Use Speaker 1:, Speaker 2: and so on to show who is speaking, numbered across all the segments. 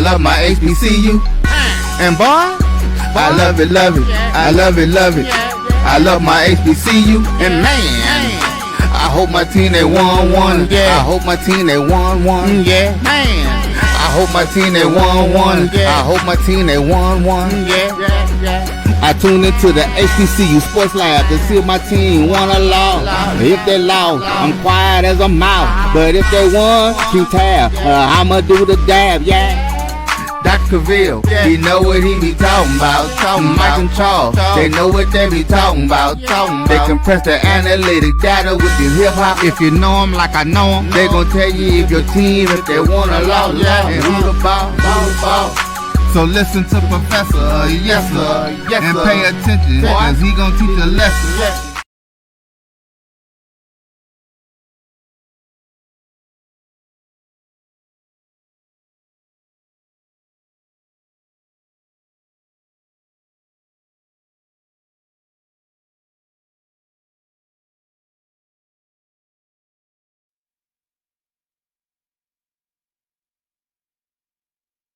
Speaker 1: love my HBCU. And boy, I love it, love it. I love it, love it. I love my HBCU. And man, I hope my team they won. I hope my team they won. Yeah, man. I hope my team they won. I hope my team they won. I tune into the HBCU Sports Lab to see if my team won or lost. If they lost, I'm quiet as a mouse. But if they won, keep tab. I'ma do the dab, yeah. Dr. Cavil, he know what he be talking about. Mike and Charles, they know what they be talking about. They compress the analytic data with this hip hop. If you know them like I know them, they gon' tell you if your team, if they won or lost, and who the ball. So listen to Professor, yes sir, and pay attention, cause he gon' teach a lesson.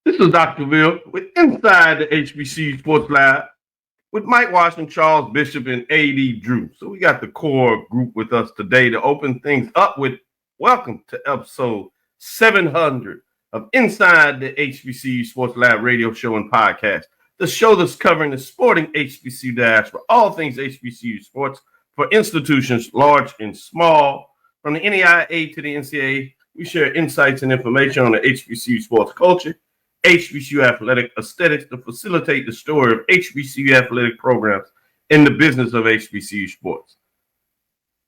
Speaker 2: This is Dr. Cavil with Inside the HBCU Sports Lab with Mike Washington, Charles Bishop, and AD Drew. So we got the core group with us today to open things up with welcome to episode 700 of Inside the HBCU Sports Lab radio show and podcast. The show that's covering the sporting HBCU dash for all things HBCU sports for institutions large and small. From the NAIA to the NCAA, we share insights and information on the HBCU sports culture, HBCU athletic aesthetics to facilitate the story of HBCU athletic programs in the business of HBCU sports.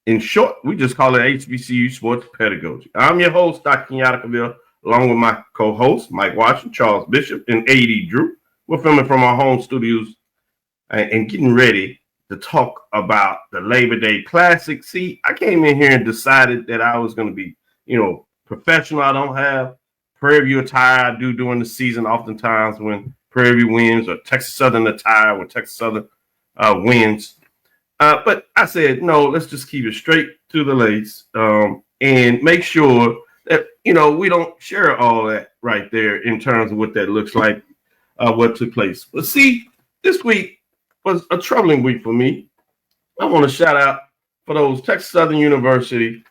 Speaker 2: In short, we just call it HBCU sports pedagogy. I'm your host, Dr. Kenyatta, along with my co-hosts, Mike Washington, Charles Bishop, and AD Drew. We're filming from our home studios and getting ready to talk about the Labor Day Classic. See, I came in here and decided that I was going to be, professional. I don't have Prairie View attire I do during the season, oftentimes when Prairie View wins, or Texas Southern attire when Texas Southern wins. But I said, no, let's just keep it straight to the lace and make sure that, we don't share all that right there in terms of what that looks like, what took place. But see, this week was a troubling week for me. I want to shout out for those Texas Southern University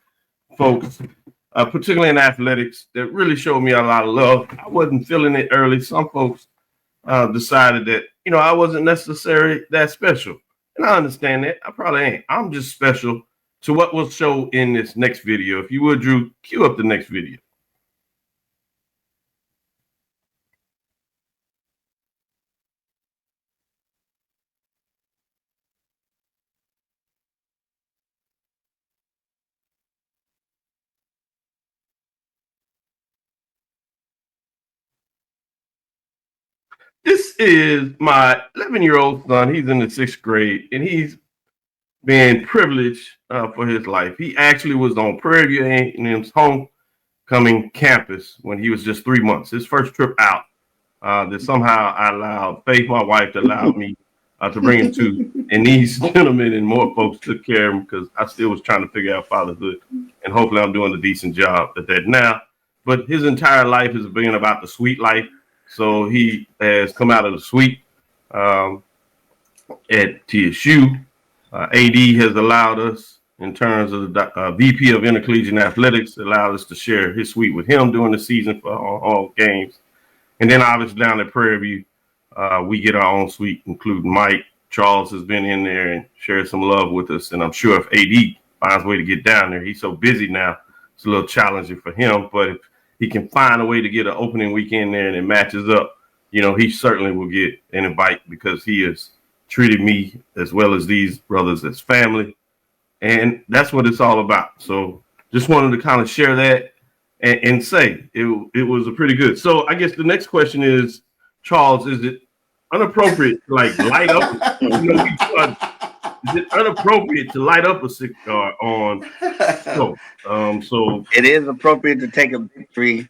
Speaker 2: folks, particularly in athletics, that really showed me a lot of love. I wasn't feeling it early. Some folks decided that, I wasn't necessarily that special. And I understand that. I probably ain't. I'm just special to what we'll show in this next video. If you would, Drew, cue up the next video. This is my 11-year-old son. He's in the 6th grade, and he's been privileged for his life. He actually was on Prairie View A&M's homecoming campus when he was just 3 months. His first trip out that somehow I allowed Faith, my wife, to allow me to bring him to. And these gentlemen and more folks took care of him because I still was trying to figure out fatherhood. And hopefully I'm doing a decent job at that now. But his entire life has been about the sweet life. So he has come out of the suite at TSU. AD has allowed us, in terms of the VP of Intercollegiate Athletics, allowed us to share his suite with him during the season for all games. And then obviously down at Prairie View, we get our own suite, including Mike. Charles has been in there and shared some love with us. And I'm sure if AD finds a way to get down there, he's so busy now, it's a little challenging for him. But if he can find a way to get an opening weekend there and it matches up, he certainly will get an invite because he has treated me as well as these brothers as family. And that's what it's all about. So just wanted to kind of share that and say it was a pretty good. So I guess the next question is, Charles, is it inappropriate to light up? Is it inappropriate to light up a cigar on show? So
Speaker 3: it is appropriate to take a victory.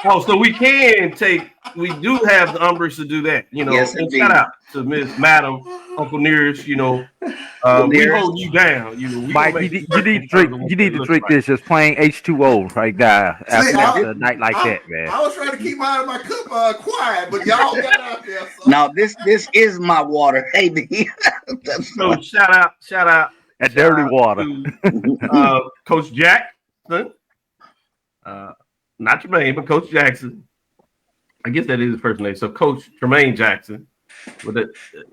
Speaker 2: So we do have the umbrage to do that,
Speaker 3: Yes,
Speaker 2: and shout out to Miss Madam Uncle Nearest, we hold you down. We
Speaker 4: Mike,
Speaker 2: gonna
Speaker 4: you
Speaker 2: make
Speaker 4: need,
Speaker 2: it
Speaker 4: you
Speaker 2: work
Speaker 4: need
Speaker 2: in
Speaker 4: to
Speaker 2: terms
Speaker 4: drink.
Speaker 2: of
Speaker 4: You
Speaker 2: what
Speaker 4: need
Speaker 2: that
Speaker 4: to
Speaker 2: looks
Speaker 4: drink
Speaker 2: like.
Speaker 4: this just plain H2O right now after a night like that, man.
Speaker 1: I was trying to keep my cup quiet, but y'all got out there. So.
Speaker 3: Now this is my water. Hey,
Speaker 2: So shout out
Speaker 4: That dirty water.
Speaker 2: to Coach Jackson. Not Tremaine, but Coach Jackson. I guess that is his first name. So Coach Tremaine Jackson,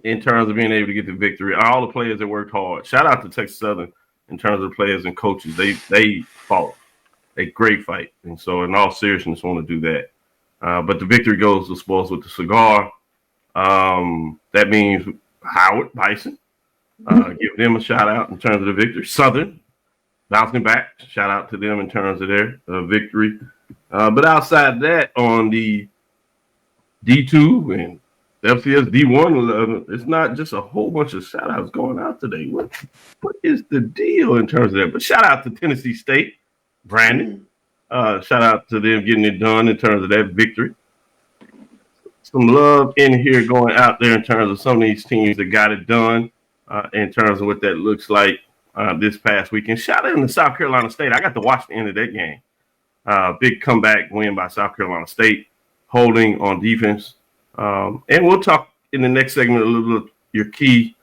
Speaker 2: in terms of being able to get the victory, all the players that worked hard. Shout out to Texas Southern in terms of the players and coaches. They fought a great fight, and so in all seriousness, want to do that. But the victory goes to Sports with the cigar. That means Howard Bison. Give them a shout out in terms of the victory. Southern bouncing back. Shout out to them in terms of their victory. But outside that, on the D2 and FCS D1, it's not just a whole bunch of shout outs going out today. What is the deal in terms of that? But shout out to Tennessee State, Brandon. Shout out to them getting it done in terms of that victory. Some love in here going out there in terms of some of these teams that got it done in terms of what that looks like this past weekend. Shout out to South Carolina State. I got to watch the end of that game. Big comeback win by South Carolina State, holding on defense. And we'll talk in the next segment a little bit your key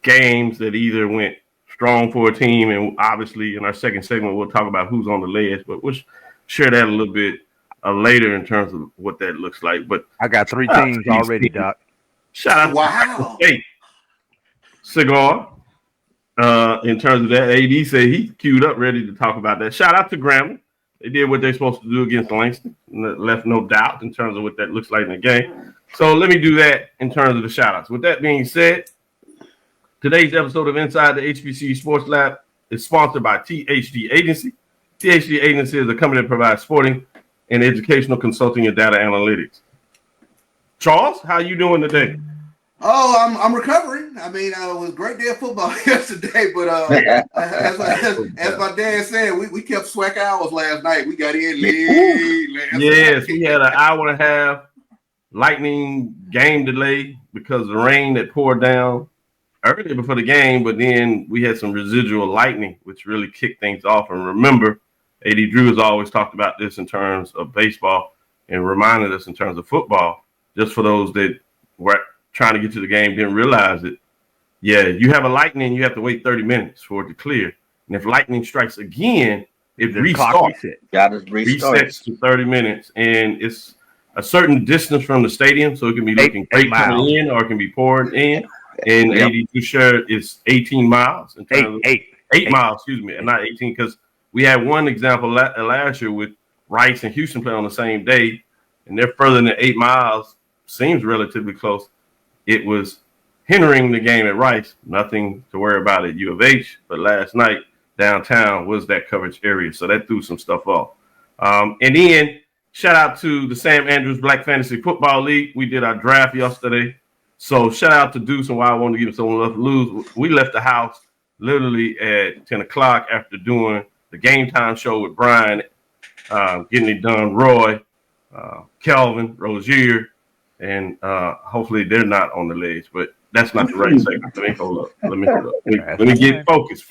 Speaker 2: games that either went strong for a team, and obviously in our second segment we'll talk about who's on the ledge, but we'll share that a little bit later in terms of what that looks like. But
Speaker 4: I got 3 teams already, Doc.
Speaker 2: Shout out to State Cigar. In terms of that, AD said he's queued up, ready to talk about that. Shout out to Grambling. They did what they're supposed to do against Langston. Left no doubt in terms of what that looks like in the game. So let me do that in terms of the shout outs. With that being said, today's episode of Inside the HBCU Sports Lab is sponsored by THD Agency. THD Agency is a company that provides sporting and educational consulting and data analytics. Charles, how you doing today?
Speaker 1: Oh, I'm recovering. I mean, it was a great day of football yesterday, but as my dad said, we kept swag hours last night. We got in late.
Speaker 2: Yes, we had an hour and a half lightning game delay because of the rain that poured down earlier before the game, but then we had some residual lightning, which really kicked things off. And remember, AD Drew has always talked about this in terms of baseball and reminded us in terms of football, just for those that were trying to get to the game, didn't realize it. Yeah, you have a lightning, you have to wait 30 minutes for it to clear. And if lightning strikes again, it restarts. Resets to 30 minutes. And it's a certain distance from the stadium, so it can be looking great coming in or it can be pouring in. And AD shared is 18 miles. In terms of, 8 miles, excuse me, and not 18, because we had one example last year with Rice and Houston play on the same day, and they're further than 8 miles. Seems relatively close. It was hindering the game at Rice. Nothing to worry about at U of H, but last night downtown was that coverage area, so that threw some stuff off. And then shout out to the Sam Andrews Black Fantasy Football League. We did our draft yesterday, so shout out to Deuce and why I wanted to give him someone love to lose. We left the house literally at 10 o'clock after doing the game time show with Brian, getting it done. Roy, Kelvin, Rozier. And hopefully they're not on the ledge, but that's not the right segment. Let me hold up. Let me get focused,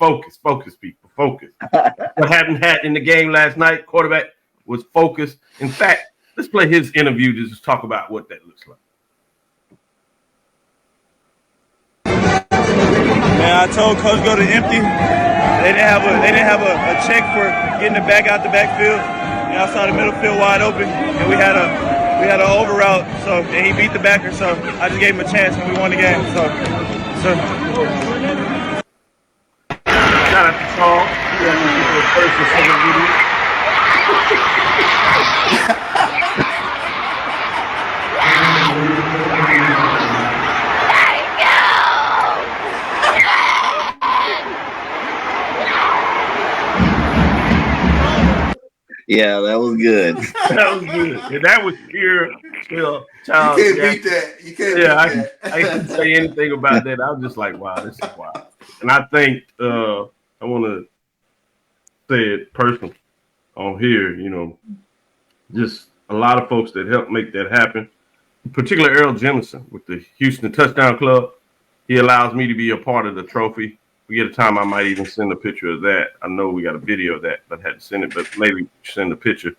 Speaker 2: people, focus. What happened in the game last night, quarterback was focused. In fact, let's play his interview to just talk about what that looks like.
Speaker 5: Man, I told Coach go to empty. They didn't have a check for getting the bag out the backfield. And I saw the middle field wide open, and we had an over route, and he beat the backer, so I just gave him a chance and we won the game. So.
Speaker 2: Shout out to Charles. The first and second video.
Speaker 3: Yeah, that was good.
Speaker 2: That was good. And that was pure child.
Speaker 1: You can't beat that. You can't beat that.
Speaker 2: I couldn't say anything about that. I was just like, wow, this is wild. And I think I want to say it personally on here, just a lot of folks that helped make that happen, particularly Earl Jemison with the Houston Touchdown Club. he allows me to be a part of the trophy. We get a time, I might even send a picture of that. I know we got a video of that, but I had to send it. But maybe send a picture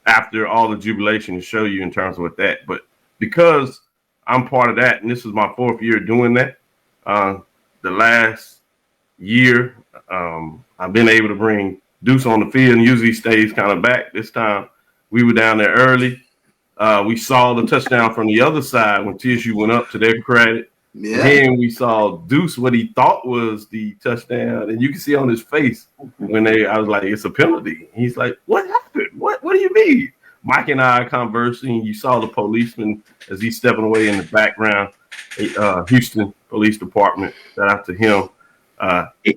Speaker 2: after all the jubilation to show you in terms of what that. But because I'm part of that, and this is my 4th year doing that, the last year I've been able to bring Deuce on the field, and usually stays kind of back. This time we were down there early. We saw the touchdown from the other side when TSU went up, to their credit.
Speaker 6: Yeah.
Speaker 2: And we saw Deuce what he thought was the touchdown, and you can see on his face when I was like, "It's a penalty." He's like, "What happened? What do you mean?" Mike and I are conversing. You saw the policeman as he's stepping away in the background. Houston Police Department. Shout out to him.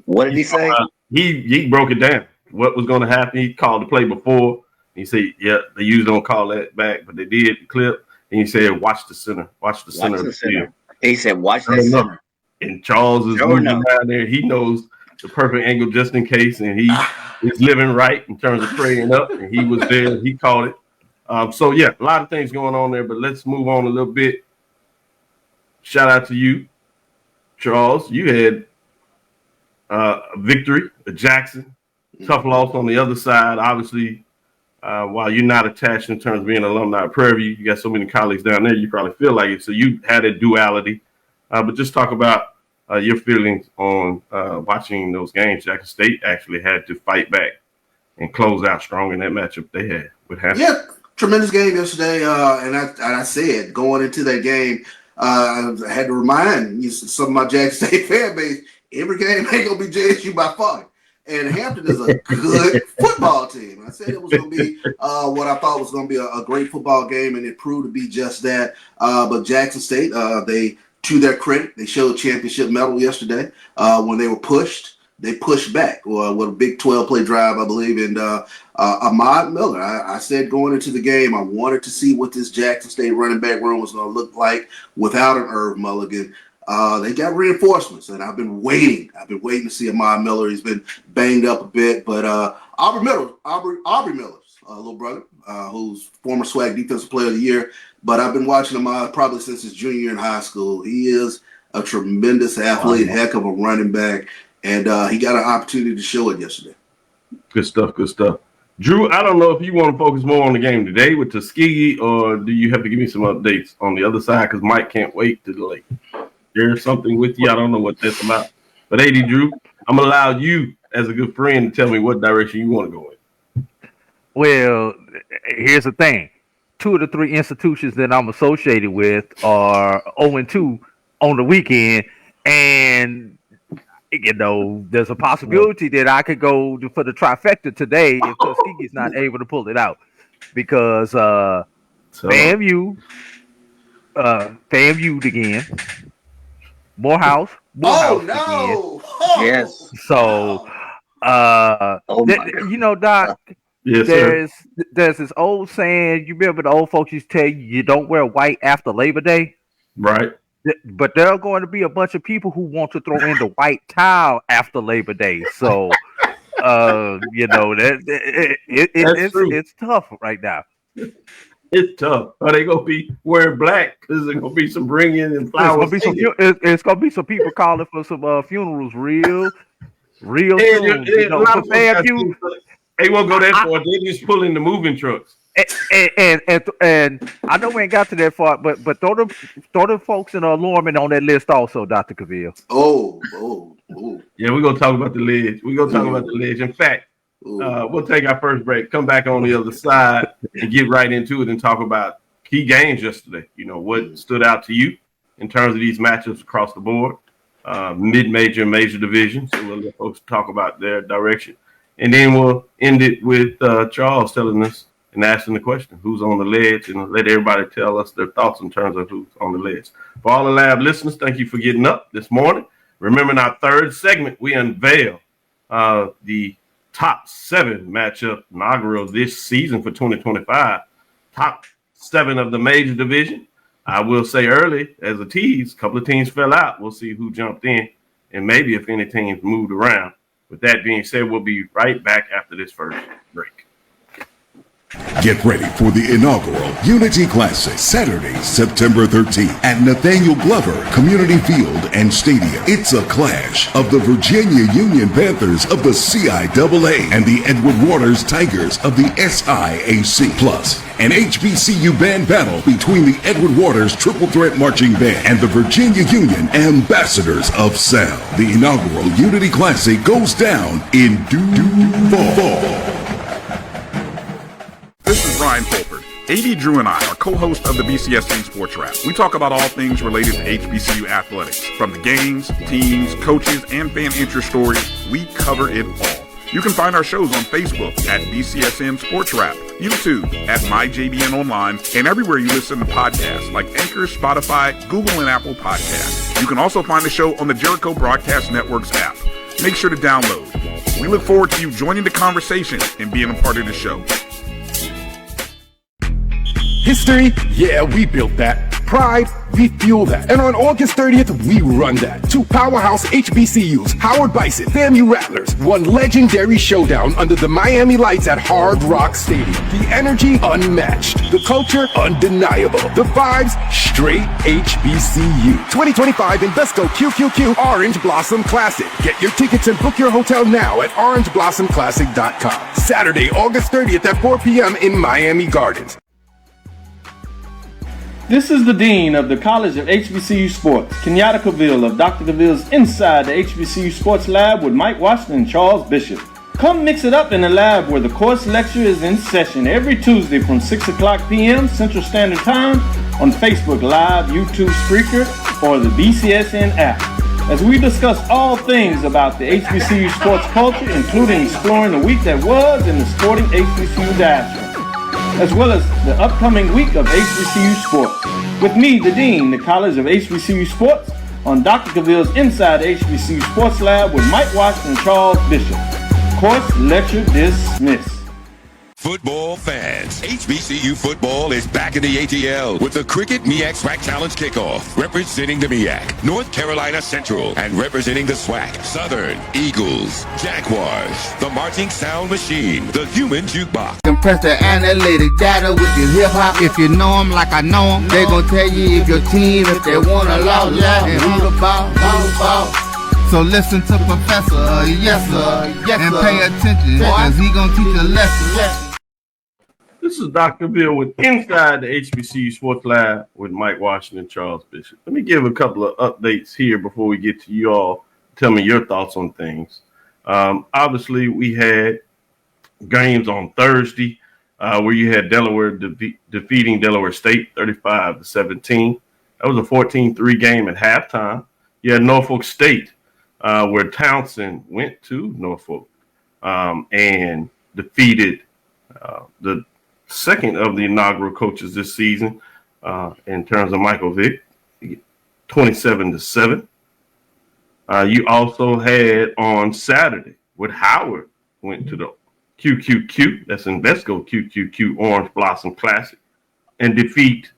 Speaker 3: What did he say?
Speaker 2: He broke it down. What was going to happen? He called the play before. He said, "Yeah, they usually don't call that back, but they did the clip." And he said, "Watch the center. Watch the center of the field."
Speaker 3: He said, "Watch that center."
Speaker 2: And Charles is moving down there. He knows the perfect angle just in case, and he is living right in terms of praying up. And he was there. He caught it. So yeah, a lot of things going on there. But let's move on a little bit. Shout out to you, Charles. You had a victory at Jackson. Tough loss on the other side. Obviously, while you're not attached in terms of being an alumni of Prairie View, you got so many colleagues down there, you probably feel like it. So you had a duality. But just talk about your feelings on watching those games. Jackson State actually had to fight back and close out strong in that matchup they had with Hampton.
Speaker 6: Yeah, tremendous game yesterday. And I said going into that game, I had to remind some of my Jackson State fan base, every game ain't going to be JSU by far. And Hampton is a good football team. I said it was going to be what I thought was going to be a great football game, and it proved to be just that. But Jackson State, they, to their credit, they showed championship medal yesterday. When they were pushed, they pushed back with a big 12-play drive, I believe. And Ahmad Miller, I said going into the game, I wanted to see what this Jackson State running back room was going to look like without an Irv Mulligan. They got reinforcements, and I've been waiting. To see Ahmad Miller. He's been banged up a bit, but Aubrey Miller's little brother, who's former SWAC Defensive Player of the Year. But I've been watching him probably since his junior year in high school. He is a tremendous athlete, heck of a running back, and he got an opportunity to show it yesterday.
Speaker 2: Good stuff. Drew, I don't know if you want to focus more on the game today with Tuskegee, or do you have to give me some updates on the other side, because Mike can't wait to delay. There's something with you. I don't know what that's about. But AD Drew, I'm going to allow you as a good friend to tell me what direction you want to go in.
Speaker 4: Well, here's the thing. 2 of the 3 institutions that I'm associated with are 0-2 on the weekend. And, there's a possibility that I could go for the trifecta today if Tuskegee's not able to pull it out. Because FAMU again. Morehouse
Speaker 6: Oh,
Speaker 4: again.
Speaker 6: no.
Speaker 3: Yes.
Speaker 4: So, Doc,
Speaker 2: Yes,
Speaker 4: there's this old saying. You remember the old folks used to tell you don't wear white after Labor Day,
Speaker 2: right?
Speaker 4: But there are going to be a bunch of people who want to throw in the white towel after Labor Day. So, it's tough right now.
Speaker 2: It's tough. Are they gonna be wearing black? Is there gonna be some bringing and flowers?
Speaker 4: It's gonna be some people calling for some funerals real soon.
Speaker 2: They won't go that far. They just pull in the moving trucks.
Speaker 4: And I know we ain't got to that far, but throw them folks in Lorman on that list also, Dr. Cavil.
Speaker 6: Oh.
Speaker 2: Yeah, we're gonna talk about the ledge. In fact, we'll take our first break, come back on the other side, and get right into it and talk about key games yesterday. What stood out to you in terms of these matchups across the board, mid-major and major division. So we'll let folks talk about their direction. And then we'll end it with Charles telling us and asking the question, who's on the ledge, and let everybody tell us their thoughts in terms of who's on the ledge. For all the lab listeners, thank you for getting up this morning. Remember, in our third segment, we unveil the top 7 matchup inaugural this season for 2025. Top 7 of the major division. I will say early, as a tease, a couple of teams fell out. We'll see who jumped in, and maybe if any teams moved around. With that being said, we'll be right back after this first break.
Speaker 7: Get ready for the inaugural Unity Classic, Saturday, September 13th at Nathaniel Glover Community Field and Stadium. It's a clash of the Virginia Union Panthers of the CIAA and the Edward Waters Tigers of the SIAC. Plus, an HBCU band battle between the Edward Waters Triple Threat Marching Band and the Virginia Union Ambassadors of Sound. The inaugural Unity Classic goes down in due fall.
Speaker 8: This is Ryan Fulford. A.D. Drew and I are co-hosts of the BCSU Sports Lab. We talk about all things related to HBCU athletics. From the games, teams, coaches, and fan interest stories, we cover it all. You can find our shows on Facebook at BCSN Sports Lab, YouTube at MyJBN Online, and everywhere you listen to podcasts like Anchor, Spotify, Google, and Apple Podcasts. You can also find the show on the Jericho Broadcast Network's app. Make sure to download. We look forward to you joining the conversation and being a part of the show.
Speaker 9: History? Yeah, we built that. Pride? We fuel that. And on August 30th, we run that. Two powerhouse HBCUs, Howard Bison, FAMU Rattlers, one legendary showdown under the Miami lights at Hard Rock Stadium. The energy unmatched. The culture undeniable. The vibes straight HBCU. 2025 Invesco QQQ Orange Blossom Classic. Get your tickets and book your hotel now at orangeblossomclassic.com. Saturday, August 30th at 4 p.m. in Miami Gardens.
Speaker 10: This is the Dean of the College of HBCU Sports, Kenyatta Cavil of Dr. Cavil's Inside the HBCU Sports Lab with Mike Washington and Charles Bishop. Come mix it up in the lab where the course lecture is in session every Tuesday from 6 o'clock p.m. Central Standard Time on Facebook Live, YouTube Spreaker, or the BCSN app. As we discuss all things about the HBCU sports culture, including exploring the week that was in the sporting HBCU diaspora, as well as the upcoming week of HBCU Sports. With me, the Dean, the College of HBCU Sports, on Dr. Cavil's Inside the HBCU Sports Lab with Mike Washington and Charles Bishop. Course lecture dismissed.
Speaker 11: Football fans, HBCU football is back in the ATL with the Cricket MEAC SWAC Challenge Kickoff. Representing the MEAC, North Carolina Central, and representing the SWAC, Southern Eagles, Jaguars, the Marching Sound Machine, the Human Jukebox.
Speaker 1: Compress the analytic data with your hip-hop. If you know them like I know them, they gon' tell you if your team, if they want to lose, and who the ball. So listen to Professor, yes sir, and pay attention, cause he gon' teach a lesson.
Speaker 2: This is Dr. Bill with Inside the HBCU Sports Lab with Mike Washington and Charles Bishop. Let me give a couple of updates here before we get to you all. Tell me your thoughts on things. Obviously, we had games on Thursday where you had Delaware defeating Delaware State 35-17. That was a 14-3 game at halftime. You had Norfolk State where Townsend went to Norfolk and defeated the second of the inaugural coaches this season in terms of Michael Vick, 27-7. You also had on Saturday with Howard went to the QQQ, that's Invesco QQQ Orange Blossom Classic, and defeat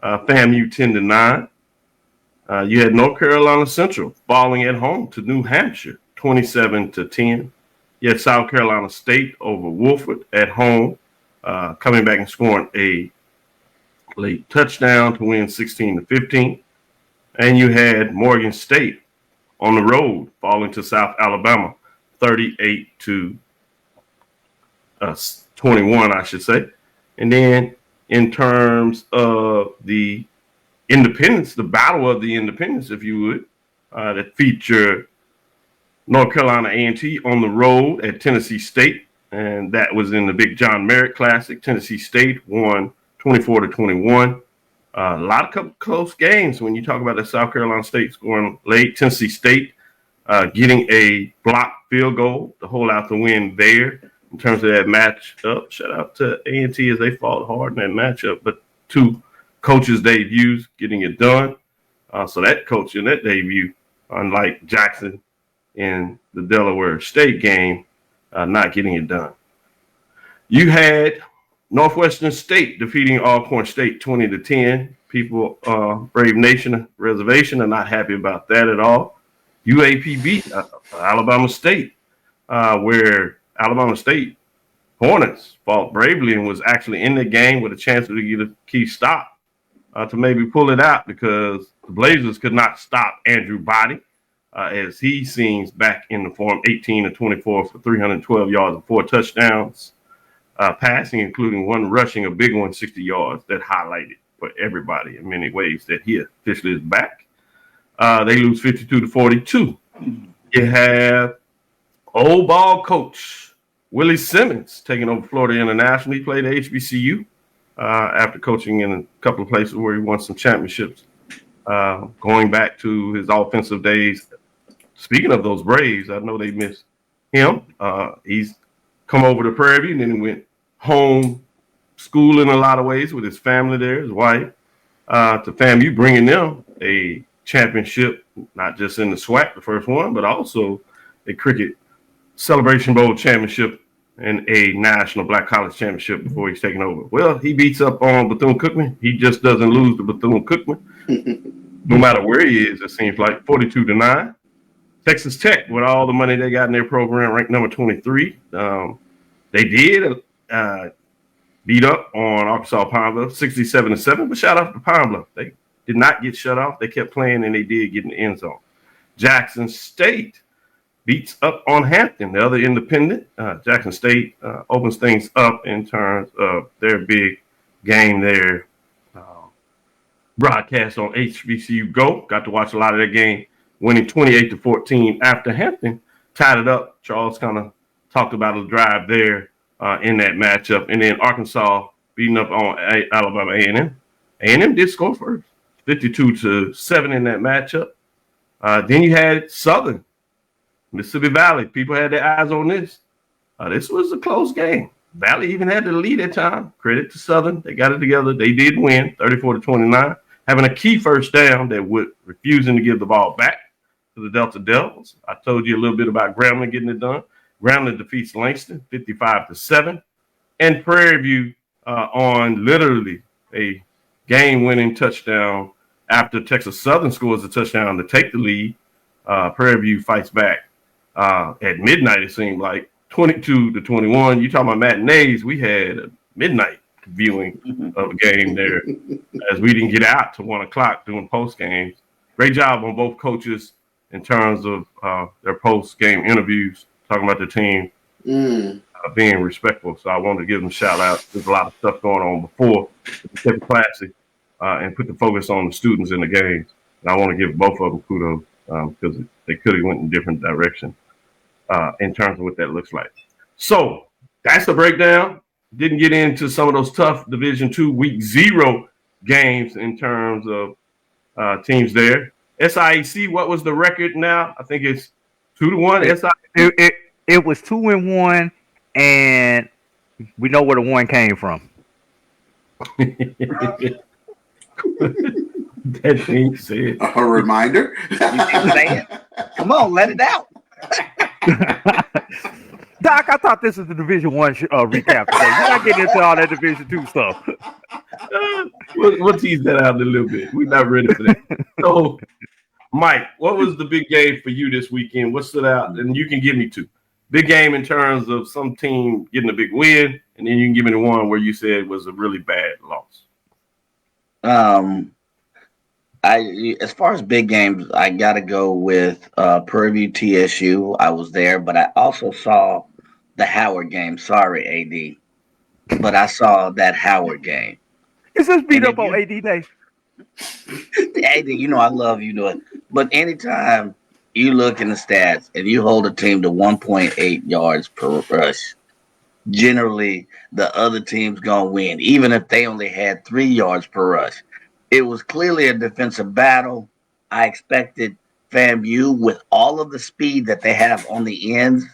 Speaker 2: FAMU 10-9. You had North Carolina Central falling at home to New Hampshire, 27-10. You had South Carolina State over Woolford at home, coming back and scoring a late touchdown to win 16-15. And you had Morgan State on the road falling to South Alabama, 38-21, I should say. And then in terms of the independence, the battle of the independents, if you would, that featured North Carolina A&T on the road at Tennessee State, and that was in the Big John Merritt Classic. Tennessee State won 24-21. A lot of close games when you talk about the South Carolina State scoring late. Tennessee State getting a blocked field goal to hold out the win there in terms of that matchup. Shout out to A&T as they fought hard in that matchup, but two coaches' debuts getting it done. So that coach in that debut, unlike Jackson in the Delaware State game, not getting it done. You had Northwestern State defeating Alcorn State 20-10. People, Brave Nation Reservation, are not happy about that at all. UAP beat Alabama State, where Alabama State Hornets fought bravely and was actually in the game with a chance to get a key stop to maybe pull it out because the Blazers could not stop Andrew Body as he seems back in the form 18 of 24 for 312 yards and 4 touchdowns, passing, including one rushing, a big one, 60 yards. That highlighted for everybody in many ways that he officially is back. They lose 52-42. You have old ball coach Willie Simmons taking over Florida International. He played at HBCU after coaching in a couple of places where he won some championships. Going back to his offensive days. Speaking of those Braves, I know they missed him. He's come over to Prairie View and then he went home school in a lot of ways with his family there, his wife, to FAMU, bringing them a championship, not just in the SWAC, the first one, but also a cricket Celebration Bowl championship and a national black college championship before he's taken over. Well, he beats up on Bethune-Cookman. He just doesn't lose to Bethune-Cookman. No matter where he is, it seems like 42-9. Texas Tech, with all the money they got in their program, ranked number 23. They did beat up on Arkansas Pineville 67-7, but shout out to Pineville. They did not get shut off. They kept playing and they did get in the end zone. Jackson State beats up on Hampton, the other independent. Jackson State opens things up in terms of their big game there. Broadcast on HBCU Go. Got to watch a lot of that game, winning 28-14 after Hampton tied it up. Charles kind of talked about the drive there in that matchup. And then Arkansas beating up on Alabama A&M. A&M did score first, 52-7 in that matchup. Then you had Southern, Mississippi Valley. People had their eyes on this. This was a close game. Valley even had the lead at time. Credit to Southern. They got it together. They did win 34-29, having a key first down that would refusing to give the ball back to the Delta Devils. I told you a little bit about Grambling getting it done. Grambling defeats Langston 55-7. And Prairie View on literally a game-winning touchdown after Texas Southern scores a touchdown to take the lead. Prairie View fights back at midnight, it seemed like, 22-21. You talking about matinees, we had a midnight viewing of a game there as we didn't get out to 1 o'clock doing post games. Great job on both coaches in terms of their post game interviews, talking about the team being respectful. So I wanted to give them a shout out. There's a lot of stuff going on before we kept it classy and put the focus on the students in the games. And I want to give both of them kudos because they could have went in different directions in terms of what that looks like. So that's the breakdown. Didn't get into some of those tough Division II Week 0 games in terms of teams there. SIAC, what was the record now? I think it's 2-1.
Speaker 4: It was 2-1, and we know where the one came from.
Speaker 2: That thing said.
Speaker 6: A reminder.
Speaker 3: Come on, let it out.
Speaker 4: Doc, I thought this was the Division I recap today. You're not getting into all that Division II stuff.
Speaker 2: We'll tease that out a little bit. We're not ready for that. So, Mike, what was the big game for you this weekend? What stood out? And you can give me two. Big game in terms of some team getting a big win, and then you can give me the one where you said was a really bad loss.
Speaker 3: As far as big games, I got to go with Prairie View TSU. I was there, but I also saw the Howard game. Sorry, AD, but I saw that Howard game.
Speaker 4: Is this beat up on AD Day?
Speaker 3: AD, you know I love you doing, but anytime you look in the stats and you hold a team to 1.8 yards per rush, generally the other team's gonna win, even if they only had 3 yards per rush. It was clearly a defensive battle. I expected FAMU, with all of the speed that they have on the ends,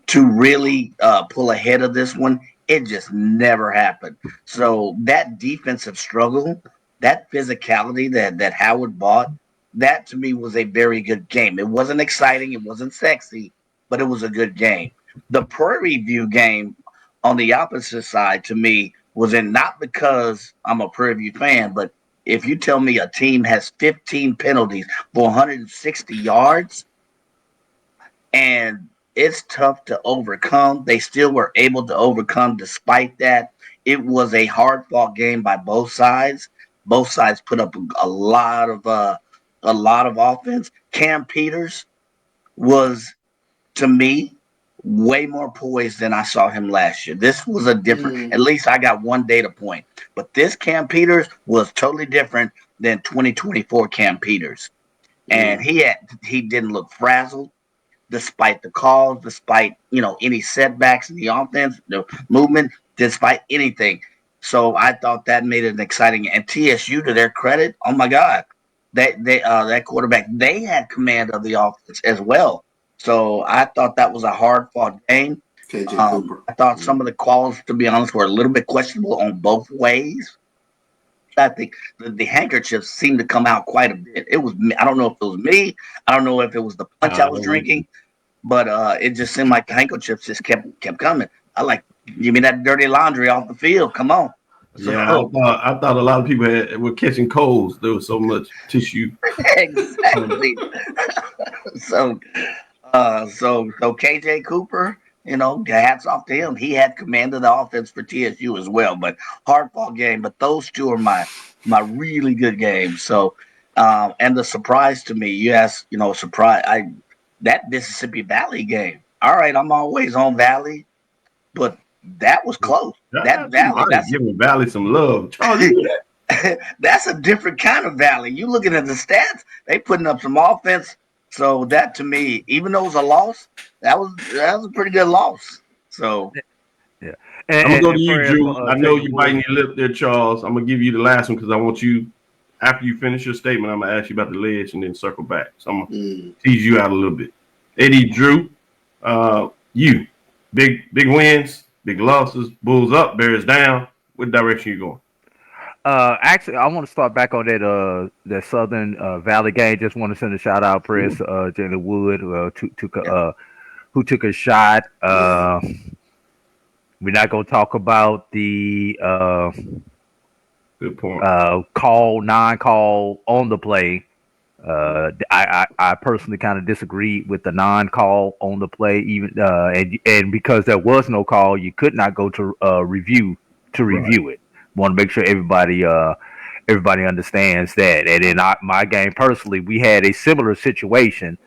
Speaker 3: to really pull ahead of this one. It just never happened. So that defensive struggle, that physicality that Howard bought, that to me was a very good game. It wasn't exciting, it wasn't sexy, but it was a good game. The Prairie View game on the opposite side to me was in, not because I'm a Prairie View fan, but if you tell me a team has 15 penalties for 160 yards and it's tough to overcome. They still were able to overcome despite that. It was a hard-fought game by both sides. Both sides put up a lot of offense. Cam Peters was, to me, way more poised than I saw him last year. This was a different. At least I got one data point. But this Cam Peters was totally different than 2024 Cam Peters, and he didn't look frazzled despite the calls, despite any setbacks in the offense, the movement, despite anything. So I thought that made it an exciting. And TSU, to their credit, oh my God, that quarterback, they had command of the offense as well. So I thought that was a hard fought game.
Speaker 6: KJ Cooper.
Speaker 3: I thought some of the calls, to be honest, were a little bit questionable on both ways. I think the handkerchiefs seemed to come out quite a bit. It was, I don't know if it was me. I don't know if it was the punch I was drinking, but it just seemed like the handkerchiefs just kept coming. I like, give me that dirty laundry off the field. Come on.
Speaker 2: Yeah, I thought a lot of people were catching colds. There was so much tissue.
Speaker 3: Exactly. So KJ Cooper, hats off to him. He had command of the offense for TSU as well. But hard fought game. But those two are my really good games. So and the surprise to me, you asked, that Mississippi Valley game. All right, I'm always on Valley, but that was close. That Valley,
Speaker 2: that's giving Valley some love. Charlie,
Speaker 3: that's a different kind of Valley. You looking at the stats, they putting up some offense. So that, to me, even though it was a loss, that was a pretty good loss. So
Speaker 2: yeah, I'm gonna go to you, Drew. I know you're biting your lip there, Charles. I'm gonna give you the last one because I want you, after you finish your statement, I'm gonna ask you about the ledge and then circle back. So I'm gonna tease you out a little bit. Eddie, Drew, you big wins, big losses, Bulls up, Bears down. What direction you going?
Speaker 4: Actually, I want to start back on that Southern Valley game. Just want to send a shout out, Press, Jalen Wood, who took a shot. We're not going to talk about the
Speaker 2: good point.
Speaker 4: Non-call on the play. I personally kind of disagreed with the non-call on the play, even and because there was no call, you could not go to review it. Want to make sure everybody understands that. And in my game personally, we had a similar situation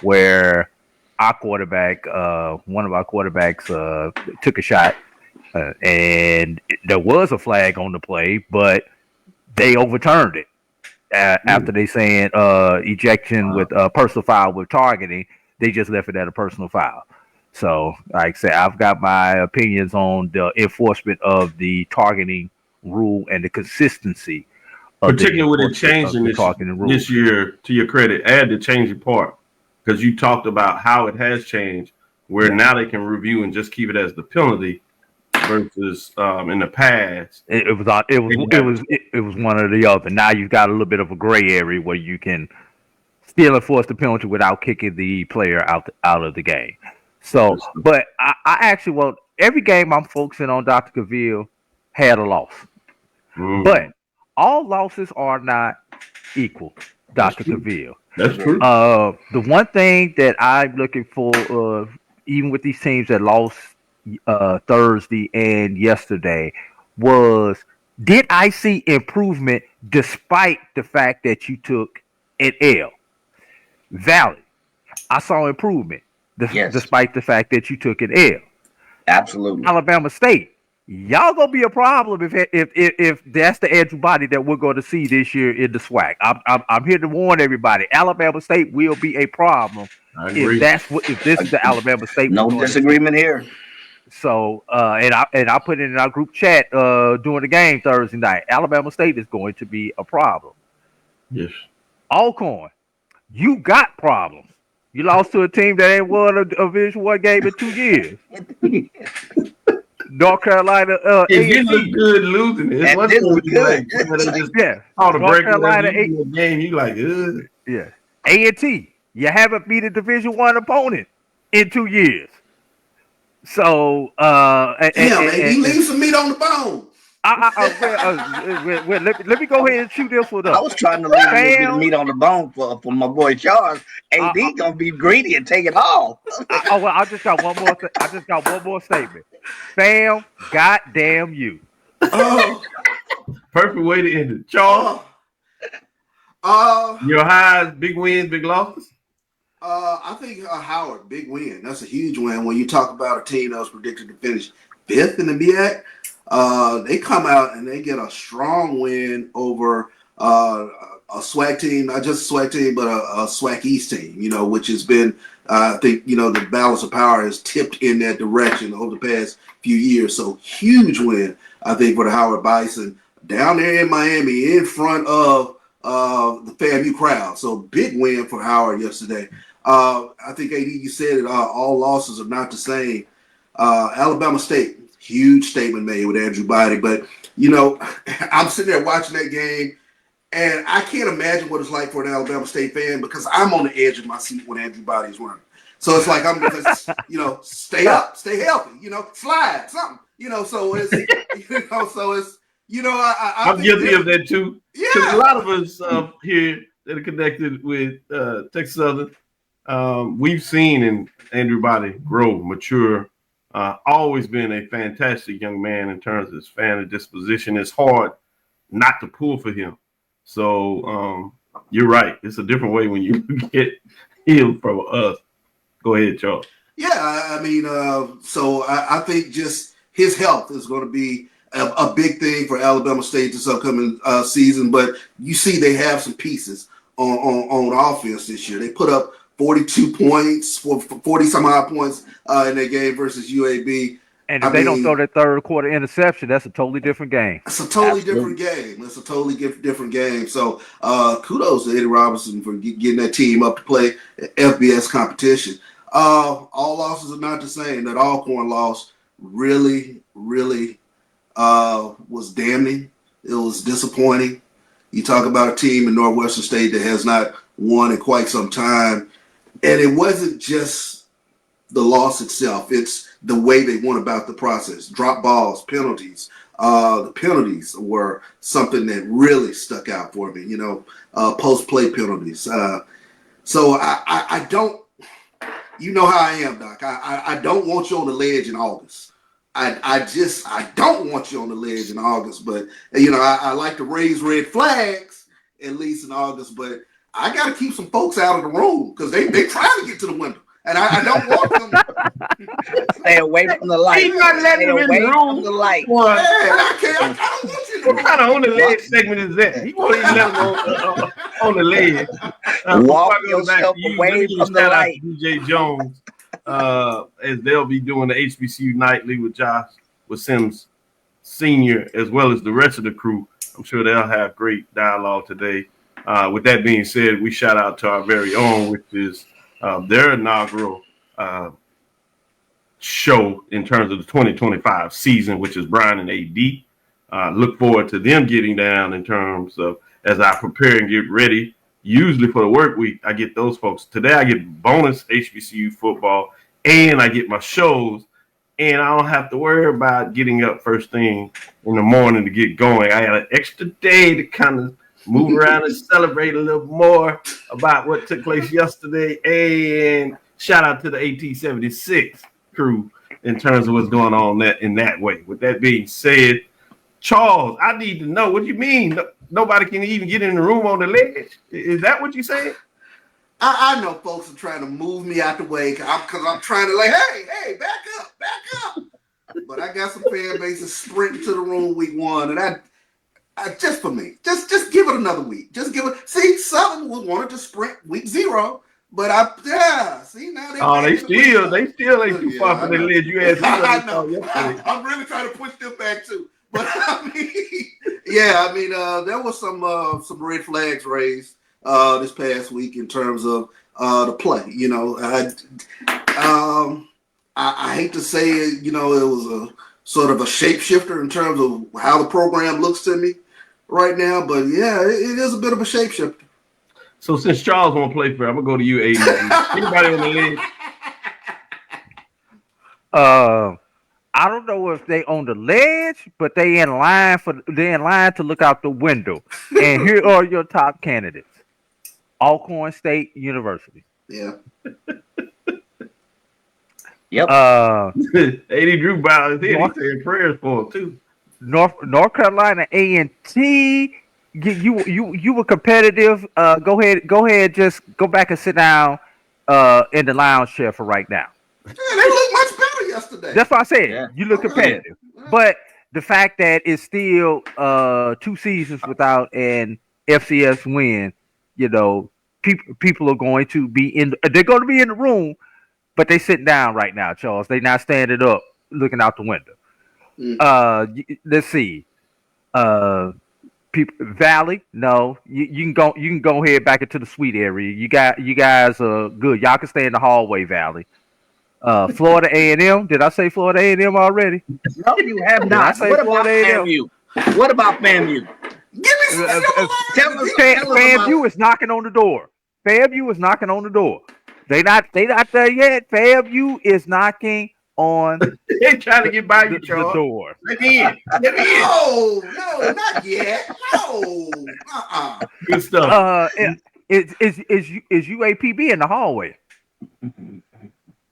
Speaker 4: where our quarterback, one of our quarterbacks, took a shot, and there was a flag on the play, but they overturned it after they saying ejection with personal foul with targeting. They just left it at a personal foul. So, like I said, I've got my opinions on the enforcement of the targeting rule and the consistency,
Speaker 2: particularly with it changing this year. To your credit, add the changing part, because you talked about how it has changed, where now they can review and just keep it as the penalty versus in the past
Speaker 4: it was one or the other. Now you've got a little bit of a gray area where you can still enforce the penalty without kicking the player out of the game. So, but I actually every game I'm focusing on, Dr. Cavil had a loss. But all losses are not equal, Dr. Cavil.
Speaker 2: That's true.
Speaker 4: The one thing that I'm looking for, even with these teams that lost Thursday and yesterday, was did I see improvement despite the fact that you took an L? Valley, I saw improvement despite the fact that you took an L.
Speaker 3: Absolutely.
Speaker 4: Alabama State, y'all gonna be a problem if that's the edge body that we're going to see this year in the SWAC. I'm here to warn everybody. Alabama State will be a problem if this is the Alabama State.
Speaker 3: No disagreement here.
Speaker 4: So and I put it in our group chat during the game Thursday night. Alabama State is going to be a problem.
Speaker 2: Yes.
Speaker 4: Alcorn, you got problems. You lost to a team that ain't won a Division I game in 2 years. North Carolina,
Speaker 2: it looked good losing it.
Speaker 3: That did look good.
Speaker 2: North Carolina game. You like,
Speaker 4: yeah. A&T, you haven't beat a Division I opponent in 2 years. So,
Speaker 6: he leaves some meat on the bone.
Speaker 4: Let me go ahead and shoot this one
Speaker 3: I
Speaker 4: up.
Speaker 3: was trying to leave a little bit of
Speaker 4: Fam,
Speaker 3: meat on the bone for my boy Charles. AD gonna be greedy and take it all.
Speaker 4: well, I just got one more. I just got one more statement. Fam, goddamn you.
Speaker 6: Oh,
Speaker 2: Perfect way to end it. Charles, your highs, big wins, big losses?
Speaker 6: I think Howard, big win. That's a huge win when you talk about a team that was predicted to finish 5th in the MEAC. They come out and they get a strong win over a SWAC team, not just a SWAC team, but a SWAC East team, which has been, I think, the balance of power has tipped in that direction over the past few years. So huge win, I think, for the Howard Bison down there in Miami in front of the FAMU crowd. So big win for Howard yesterday. I think, AD, you said it, all losses are not the same. Alabama State, huge statement made with Andrew Body. But, I'm sitting there watching that game, and I can't imagine what it's like for an Alabama State fan because I'm on the edge of my seat when Andrew Body's running. So it's like I'm just, stay up, stay healthy, slide, something, so it's, so it's,
Speaker 2: I'm guilty of that too.
Speaker 6: Yeah.
Speaker 2: Because a lot of us here that are connected with Texas Southern, we've seen in Andrew Body grow, mature, always been a fantastic young man in terms of his family disposition. It's hard not to pull for him. So you're right. It's a different way when you get healed from us. Go ahead, Charles.
Speaker 6: Yeah, I mean, so I think just his health is going to be a big thing for Alabama State this upcoming season. But you see they have some pieces on offense this year. They put up 42 points, 40-some-odd points in their game versus UAB.
Speaker 4: And if they don't throw that third quarter interception, that's a totally different game.
Speaker 6: It's a totally different game. It's a totally different game. So kudos to Eddie Robinson for getting that team up to play FBS competition. All losses are not the same. That Alcorn loss really, really was damning. It was disappointing. You talk about a team in Northwestern State that has not won in quite some time. And it wasn't just the loss itself. It's the way they went about the process. Drop balls, penalties. The penalties were something that really stuck out for me, post-play penalties. So I don't, you know how I am, Doc. I don't want you on the ledge in August. I don't want you on the ledge in August. But, I like to raise red flags, at least in August. But I got to keep some folks out of the room because they trying to get to the window. And I don't want them.
Speaker 3: Stay away from the light.
Speaker 2: He's not letting him in the room.
Speaker 3: From the light.
Speaker 6: I don't want you in the room.
Speaker 2: What kind of on the ledge segment is that? He won't even let him on the ledge.
Speaker 3: Walk yourself away from the light.
Speaker 2: DJ Jones, as they'll be doing the HBCU Nightly with Sims Sr., as well as the rest of the crew. I'm sure they'll have great dialogue today. With that being said, we shout out to our very own, which is their inaugural show in terms of the 2025 season, which is Brian and AD. Look forward to them getting down in terms of as I prepare and get ready. Usually for the work week, I get those folks. Today I get bonus HBCU football and I get my shows, and I don't have to worry about getting up first thing in the morning to get going. I had an extra day to kind of move around and celebrate a little more about what took place yesterday. And shout out to the 1876 crew in terms of what's going on in that way. With that being said, Charles, I need to know, what do you mean nobody can even get in the room on the ledge? Is that what you saying?
Speaker 6: I know folks are trying to move me out the way because I'm trying to hey, back up. But I got some fan bases sprinting to the room week 1, and I just for me, just give it another week. Just give it. See, Southern wanted to sprint week 0, but see now they
Speaker 2: still ain't too far from the ledge. You asked me.
Speaker 6: I know. I'm really trying to push them back too. But there was some red flags raised this past week in terms of the play. I hate to say it. It was a sort of a shapeshifter in terms of how the program looks to me right now. But yeah, it is a bit of a shapeshifter.
Speaker 2: So since Charles won't play for, I'm gonna go to you, AD. Anybody on the ledge?
Speaker 4: I I don't know if they on the ledge, but they're in line to look out the window. And here are your top candidates: Alcorn State University.
Speaker 6: Yeah.
Speaker 3: Yep.
Speaker 2: AD Drew bowed his head. He said prayers for him too.
Speaker 4: North Carolina A&T. You were competitive. Go ahead. Just go back and sit down in the lounge chair for right now.
Speaker 6: Yeah, they looked much better yesterday.
Speaker 4: That's what I said.
Speaker 3: Yeah.
Speaker 4: You look competitive, but the fact that it's still 2 seasons without an FCS win, people are going to be they're going to be in the room, but they sitting down right now, Charles. They not standing up looking out the window. Let's see. Valley, no. You can go ahead back into the suite area. You guys are good. Y'all can stay in the hallway, Valley. Florida A&M. Did I say Florida A&M already?
Speaker 3: No, you have not. What about FAMU? What about FAMU?
Speaker 6: Give me
Speaker 4: FAMU is knocking on the door. FAMU is knocking on the door. They not there yet. FAMU is knocking on
Speaker 2: they trying to get by you, Charles.
Speaker 4: The door.
Speaker 2: Let me in.
Speaker 6: No, not yet. No.
Speaker 2: Good stuff.
Speaker 4: Is UAPB in the hallway?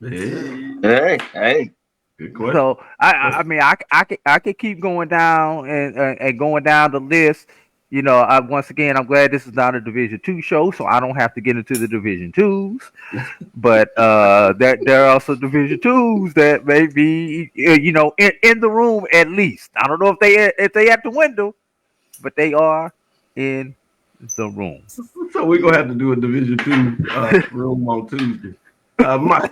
Speaker 3: Hey.
Speaker 2: Good question.
Speaker 4: So I could keep going down and going down the list. Once again, I'm glad this is not a Division II show, so I don't have to get into the Division IIs. But there are some Division IIs that may be, in the room at least. I don't know if they at the window, but they are in the room.
Speaker 2: So we're gonna have to do a Division II room on Tuesday. Mike,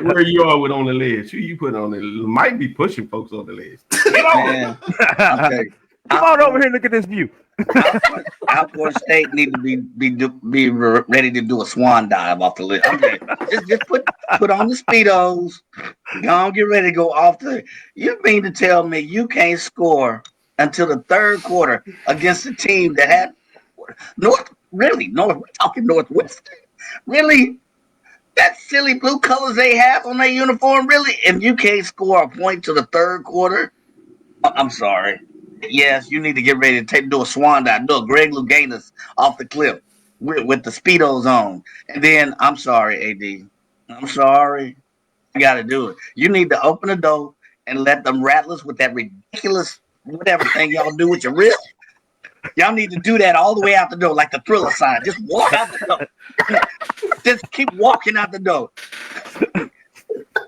Speaker 2: where you are with on the ledge? Who you put on the might be pushing folks on the ledge. Get on.
Speaker 3: Okay.
Speaker 4: Come on over here and look at this view.
Speaker 3: Alcorn State need to be ready to do a swan dive off the list. Okay. Just put on the Speedos. Go get ready to go off the. You mean to tell me you can't score until the third quarter against a team that had North? We're talking Northwestern. Really? That silly blue colors they have on their uniform, really? If you can't score a point to the third quarter, I'm sorry. Yes, you need to get ready to do a swan dive, do a Greg Louganis off the cliff with the Speedos on. And then, I'm sorry, AD. I'm sorry. You got to do it. You need to open the door and let them rattlers with that ridiculous whatever thing y'all do with your wrist. Y'all need to do that all the way out the door, like the Thriller sign. Just walk out the door. Just keep walking out the door.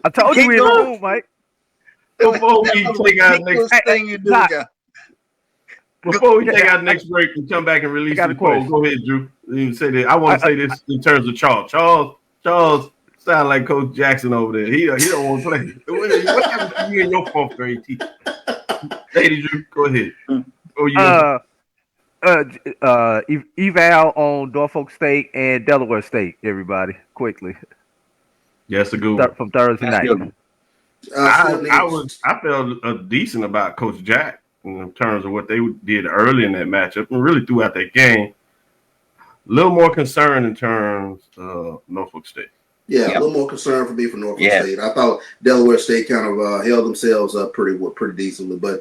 Speaker 4: I told you we in the room, Mike.
Speaker 2: Before we take our next
Speaker 3: thing you do,
Speaker 2: Before we take our next break and come back and release the poll, go ahead, Drew. You say that. I want to say this in terms of Charles. Charles sound like Coach Jackson over there. He don't want to play. What happened to you in your fourth grade teacher? Lady Drew, go ahead.
Speaker 4: Eval on Norfolk State and Delaware State. Everybody, quickly.
Speaker 2: Yes, a good one.
Speaker 4: From Thursday night.
Speaker 2: I felt decent about Coach Jack in terms of what they did early in that matchup and really throughout that game. A little more concerned in terms of Norfolk State.
Speaker 6: Yeah, a little more concern for me for Norfolk State. I thought Delaware State kind of held themselves up pretty decently, but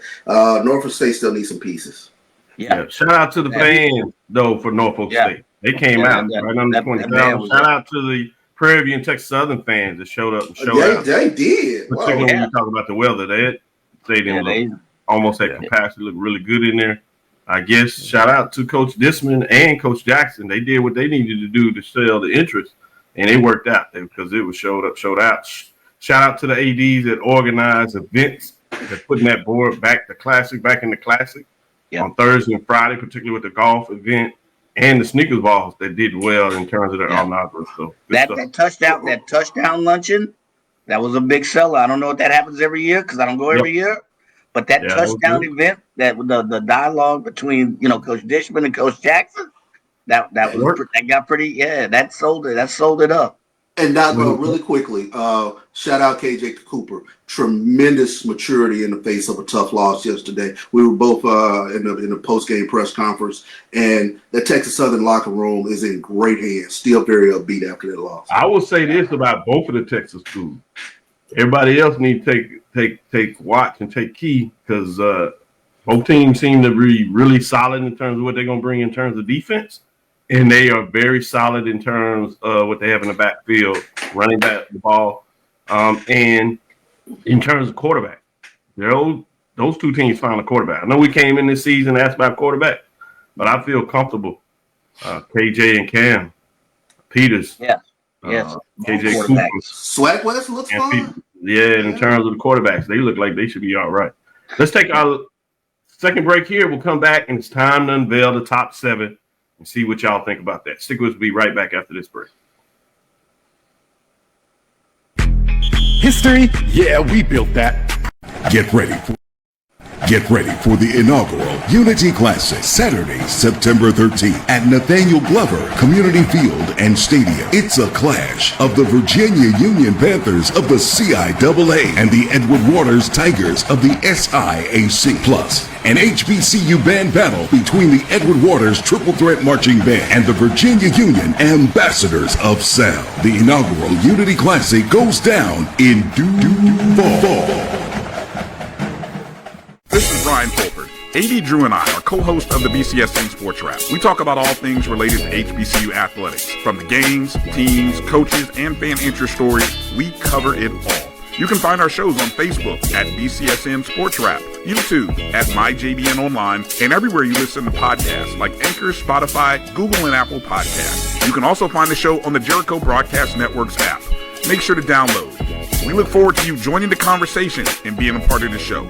Speaker 6: Norfolk State still needs some pieces.
Speaker 2: Yeah. Shout out to the fans though for Norfolk State. They came out right under 20,000. Shout out to the Prairie View and Texas Southern fans that showed up and showed out.
Speaker 6: They did.
Speaker 2: Particularly when you talk about the weather, that stadium almost had capacity, looked really good in there. I guess shout out to Coach Disman and Coach Jackson. They did what they needed to do to sell the interest, and it worked out because it was showed out. Shout out to the ADs that organized events, that putting that board back in the classic on Thursday and Friday, particularly with the golf event and the sneakers balls that did well in terms of their inaugural. So
Speaker 3: that touchdown luncheon, that was a big seller. I don't know if that happens every year because I don't go every year. But that touchdown event, that the dialogue between Coach Dishman and Coach Jackson, that got pretty. That sold it up.
Speaker 6: And now, really quickly, shout out KJ Cooper. Tremendous maturity in the face of a tough loss yesterday. We were both in the post-game press conference, and the Texas Southern locker room is in great hands. Still very upbeat after that loss.
Speaker 2: I will say this about both of the Texas schools. Everybody else needs to watch and take key because both teams seem to be really solid in terms of what they're going to bring in terms of defense, and they are very solid in terms of what they have in the backfield, running back the ball, and in terms of quarterback. Those two teams found a quarterback. I know we came in this season asked about quarterback, but I feel comfortable. KJ and Cam Peters.
Speaker 3: Yeah. Yes.
Speaker 2: KJ Cooper.
Speaker 6: Swag West looks fun.
Speaker 2: Yeah, in terms of the quarterbacks, they look like they should be all right. Let's take our second break here. We'll come back, and it's time to unveil the top 7 and see what y'all think about that. Stick with us. We'll be right back after this break.
Speaker 9: History? Yeah, we built that.
Speaker 7: Get ready for the inaugural Unity Classic, Saturday, September 13th at Nathaniel Glover Community Field and Stadium. It's a clash of the Virginia Union Panthers of the CIAA and the Edward Waters Tigers of the SIAC. Plus, an HBCU band battle between the Edward Waters Triple Threat Marching Band and the Virginia Union Ambassadors of Sound. The inaugural Unity Classic goes down in due fall.
Speaker 8: This is Brian Fulford. AD Drew and I are co-hosts of the BCSN Sports Lab. We talk about all things related to HBCU athletics. From the games, teams, coaches, and fan interest stories, we cover it all. You can find our shows on Facebook at BCSN Sports Lab, YouTube at MyJBN Online, and everywhere you listen to podcasts like Anchor, Spotify, Google, and Apple Podcasts. You can also find the show on the Jericho Broadcast Network's app. Make sure to download. We look forward to you joining the conversation and being a part of the show.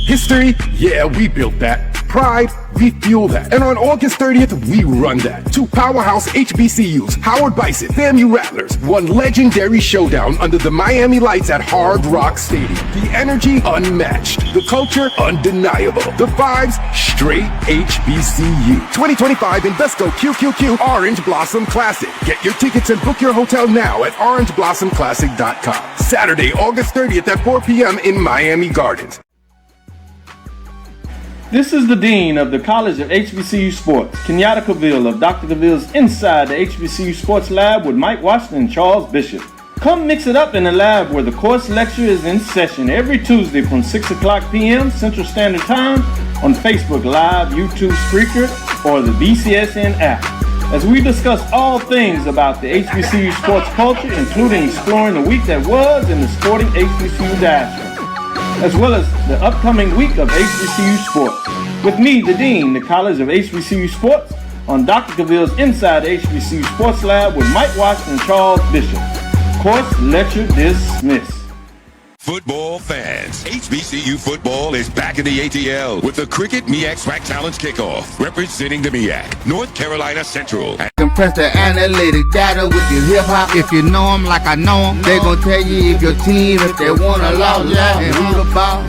Speaker 9: History? Yeah, we built that. Pride? We fuel that. And on August 30th, we run that. 2 powerhouse HBCUs, Howard Bison, FAMU Rattlers, one legendary showdown under the Miami lights at Hard Rock Stadium. The energy unmatched. The culture undeniable. The vibes straight HBCU. 2025 Invesco QQQ Orange Blossom Classic. Get your tickets and book your hotel now at orangeblossomclassic.com. Saturday, August 30th at 4 p.m. in Miami Gardens.
Speaker 10: This is the Dean of the College of HBCU Sports, Kenyatta Cavil of Dr. Cavil's Inside the HBCU Sports Lab with Mike Washington and Charles Bishop. Come mix it up in the lab where the course lecture is in session every Tuesday from 6 o'clock p.m. Central Standard Time on Facebook Live, YouTube Spreaker, or the BCSN app. As we discuss all things about the HBCU sports culture, including exploring the week that was in the sporting HBCU diaspora, as well as the upcoming week of HBCU Sports. With me, the Dean, the College of HBCU Sports, on Dr. Cavil's Inside the HBCU Sports Lab with Mike Washington and Charles Bishop. Course lecture dismissed.
Speaker 11: Football fans, HBCU football is back in the ATL with the Cricket MEAC SWAC Challenge Kickoff, representing the MEAC, North Carolina Central.
Speaker 1: Compress the analytic data with your hip-hop. If you know them like I know them, they gon' tell you if your team, if they want a lot, and who the ball.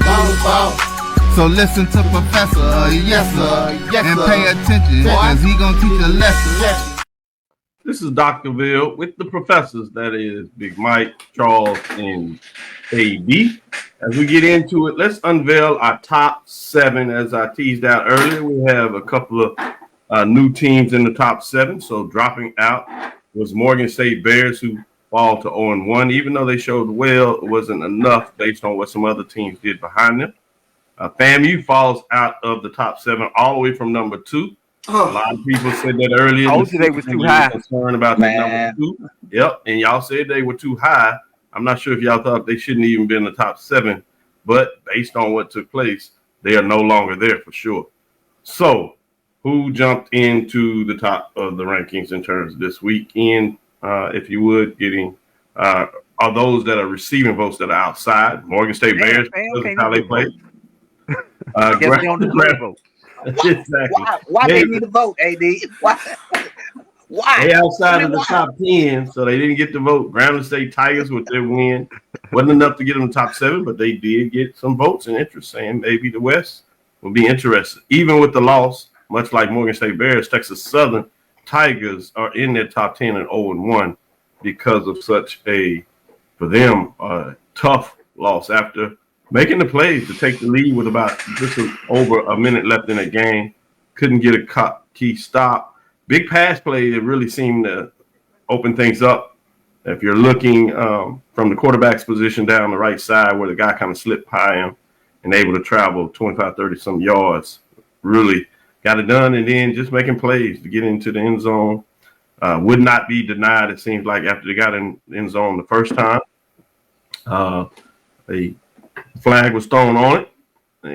Speaker 1: So listen to Professor, yes sir, and pay attention, cause he gon' teach a lesson.
Speaker 2: This is Dr. Cavil with the professors, that is Big Mike, Charles, and AD. As we get into it, let's unveil our top 7. As I teased out earlier, we have a couple of new teams in the top 7. So dropping out was Morgan State Bears, who fall to 0-1. Even though they showed well, it wasn't enough based on what some other teams did behind them. FAMU falls out of the top 7 all the way from number 2. A lot of people said that earlier.
Speaker 4: I told you they was too high.
Speaker 2: Concerned about the number 2. Yep, and y'all said they were too high. I'm not sure if y'all thought they shouldn't even be in the top 7, but based on what took place, they are no longer there for sure. So, who jumped into the top of the rankings in terms of this weekend? If you would, getting are those that are receiving votes that are outside. Morgan State Bears, because of how they play.
Speaker 4: I guess they on the vote.
Speaker 2: Exactly.
Speaker 3: Why they need to vote, AD? Why?
Speaker 2: They outside of the top 10, so they didn't get the vote. Grambling State Tigers with their win wasn't enough to get them the top 7, but they did get some votes and interest, saying maybe the West will be interested. Even with the loss, much like Morgan State Bears, Texas Southern Tigers are in their top 10 and 0-1 because of such a, for them, tough loss after making the plays to take the lead with about just over a minute left in the game. Couldn't get a key stop. Big pass play that really seemed to open things up If you're looking from the quarterback's position down the right side where the guy kind of slipped by him and able to travel 25, 30 some yards, really got it done, and then just making plays to get into the end zone. Would not be denied, it seems like, after they got in the end zone the first time. A flag was thrown on it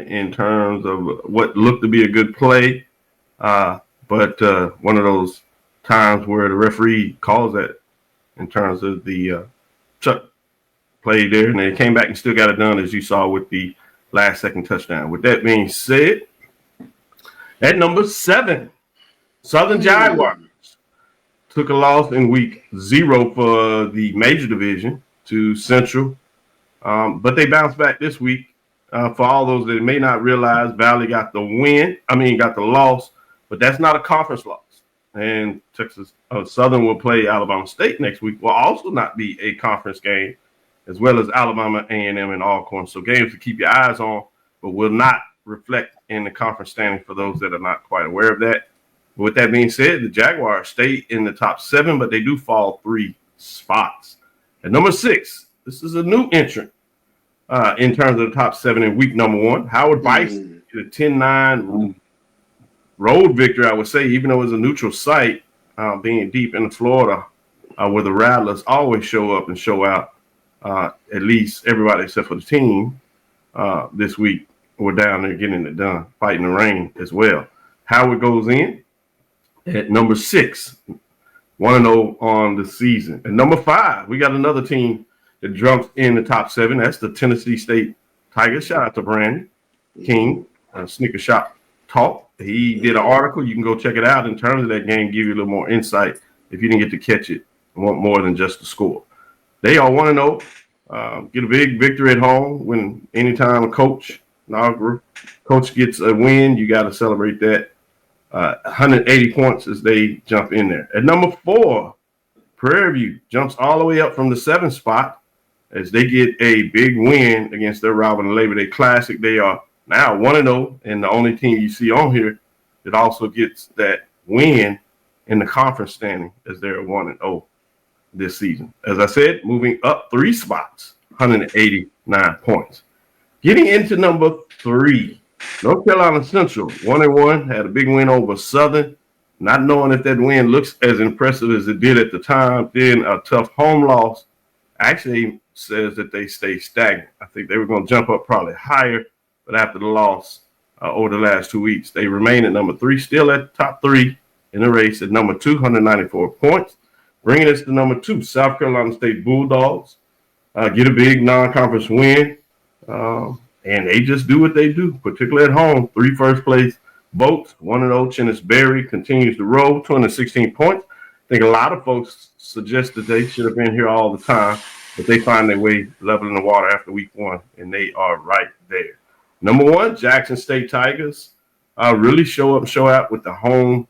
Speaker 2: in terms of what looked to be a good play. But one of those times where the referee calls that in terms of the Chuck play there, and they came back and still got it done, as you saw with the last second touchdown. With that being said, at number 7, Southern Jaguars took a loss in week 0 for the Major Division to Central, but they bounced back this week. For all those that may not realize, Valley got the loss, but that's not a conference loss. And Texas Southern will play Alabama State next week. Will also not be a conference game, as well as Alabama A&M and Alcorn. So games to keep your eyes on, but will not reflect in the conference standing for those that are not quite aware of that. But with that being said, the Jaguars stay in the top 7, but they do fall 3 spots. At number 6, this is a new entrant in terms of the top 7 in week number 1. Howard Bison, a 10-9 road victory, I would say, even though it was a neutral site, being deep in Florida, where the Rattlers always show up and show out. At least everybody except for the team this week were down there getting it done, fighting the rain as well. Howard goes in at number 6, 1-0 on the season. At number 5, we got another team that jumps in the top 7. That's the Tennessee State Tigers. Shout out to Brandon King, Sneaker Shop Talk. He did an article. You can go check it out in terms of that game, give you a little more insight if you didn't get to catch it and want more than just the score. They are 1-0. Get a big victory at home. When anytime a coach gets a win, you got to celebrate that. 180 points as they jump in there. At number 4, Prairie View jumps all the way up from the 7th spot as they get a big win against their rival in the Labor Day Classic. They are now 1-0, and the only team you see on here that also gets that win in the conference standing as they're 1-0 this season. As I said, moving up 3 spots, 189 points. Getting into number 3, North Carolina Central, 1-1, had a big win over Southern. Not knowing if that win looks as impressive as it did at the time, then a tough home loss actually says that they stay stagnant. I think they were going to jump up probably higher, but after the loss over the last 2 weeks, they remain at number 3, still at the top 3 in the race at number 2, 194 points. Bringing us to number 2, South Carolina State Bulldogs get a big non-conference win, and they just do what they do, particularly at home. 3 first-place votes, 1-0. Chennis Berry continues to roll, 216 points. I think a lot of folks suggest that they should have been here all the time, but they find their way leveling the water after week 1, and they are right there. Number 1, Jackson State Tigers really show out with the home